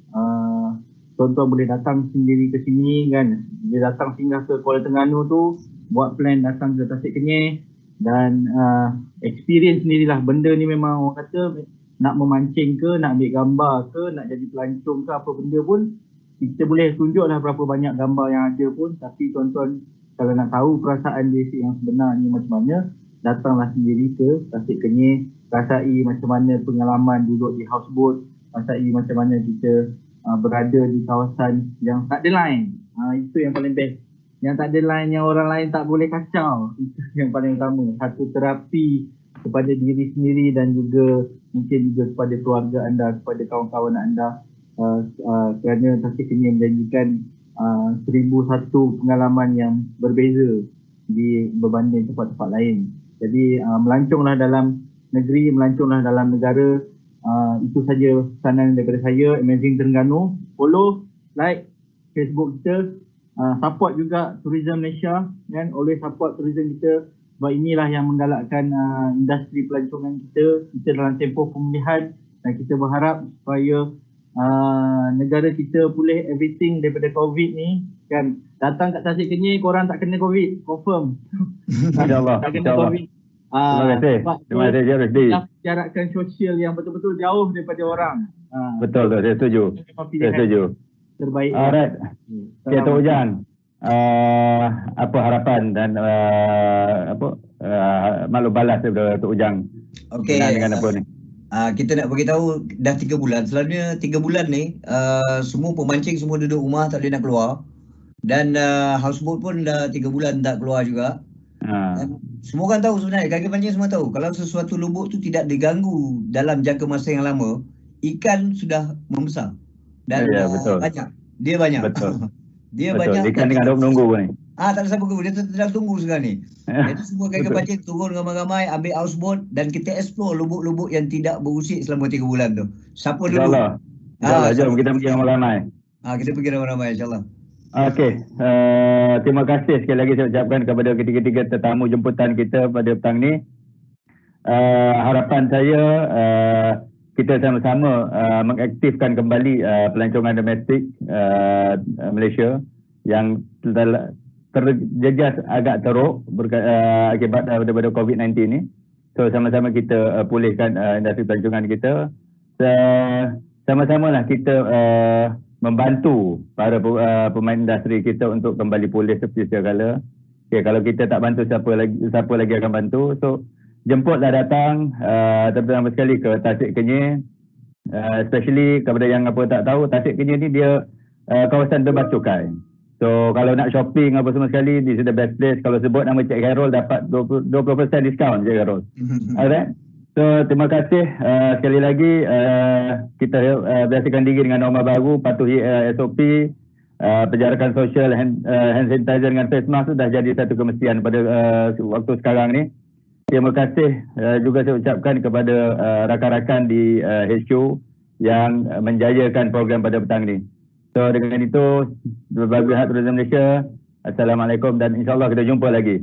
Tuan-tuan boleh datang sendiri ke sini kan. Dia datang singgah ke Kuala Terengganu tu, buat plan datang ke Tasik Kenyir dan experience sendirilah. Benda ni memang orang kata nak memancing ke, nak ambil gambar ke, nak jadi pelancong ke, apa benda pun kita boleh tunjuklah berapa banyak gambar yang ada pun. Tapi tuan-tuan kalau nak tahu perasaan dia yang sebenarnya macam mana, datanglah sendiri ke Tasik Kenyir, rasai macam mana pengalaman duduk di houseboat, rasai macam mana kita berada di kawasan yang tak ada line. Itu yang paling best. Yang tak ada line, yang orang lain tak boleh kacau. Itu yang paling utama. Satu terapi kepada diri sendiri dan juga mungkin juga kepada keluarga anda, kepada kawan-kawan anda. Kerana Tasik Kenyir menjanjikan 1001 pengalaman yang berbeza berbanding tempat-tempat lain. Jadi melanconglah dalam negeri, melanconglah dalam negara. Itu saja pesanan daripada saya, Amazing Terengganu. Follow, like Facebook kita, support juga Tourism Malaysia, kan? Always support tourism kita, sebab inilah yang menggalakkan industri pelancongan kita dalam tempoh pemulihan, dan kita berharap supaya negara kita pulih everything daripada COVID ni, kan? Datang kat Tasik Kenyir, korang tak kena COVID, confirm. InsyaAllah. Tak kena COVID. Terima kasih Rusdi. Jarakkan sosial yang betul-betul jauh daripada orang. Betul, saya setuju. Terbaik. Alright. Okay, Tok Ujang. Apa harapan dan maklum balas daripada Tok Ujang? Okey. Dengan apa ni? Kita nak beritahu dah 3 bulan. Selalunya 3 bulan ni semua pemancing semua duduk rumah, tak boleh nak keluar. Dan houseboat pun dah 3 bulan tak keluar juga. Semua orang tahu sebenarnya, kaki pancing semua tahu, kalau sesuatu lubuk tu tidak diganggu dalam jangka masa yang lama, ikan sudah membesar. Dan betul. Banyak. Dia banyak. Betul. Dia betul. banyak. Ikan tengah menunggu ni. Tak ada siapa tunggu, dia sedang tunggu sekarang ni. Jadi semua kaki pancing turun ramai-ramai, ambil houseboat dan kita explore lubuk-lubuk yang tidak berusik selama 3 bulan tu. Siapa dulu? InsyaAllah, jom kita pergi ramai-ramai. Kita pergi ramai-ramai insyaAllah. Okey, terima kasih sekali lagi saya ucapkan kepada ketiga-tiga tetamu jemputan kita pada petang ni. Harapan saya kita sama-sama mengaktifkan kembali pelancongan domestik Malaysia yang terjejas agak teruk akibat daripada COVID-19 ni. So sama-sama kita pulihkan industri pelancongan kita. Sama-samalah kita membantu para pemain industri kita untuk kembali pulih seperti sedia kala. Okay, kalau kita tak bantu, siapa lagi akan bantu? So jemputlah datang terutama sekali ke Tasik Kenyir, especially kepada yang tak tahu, Tasik Kenyir ni dia kawasan bebas cukai. So kalau nak shopping apa semua sekali, this is the best place. Kalau sebut nama Cik Khairul dapat 20% diskaun Cik Khairul. Alright. So terima kasih sekali lagi. Kita biasakan diri dengan norma baru, patuhi SOP, penjarakan sosial, hand sanitizer dengan face mask sudah jadi satu kemestian pada waktu sekarang ni. Terima kasih juga saya ucapkan kepada rakan-rakan di HQ yang menjayakan program pada petang ni. So dengan itu, berbagi hak Tourism Malaysia, Assalamualaikum dan insyaAllah kita jumpa lagi.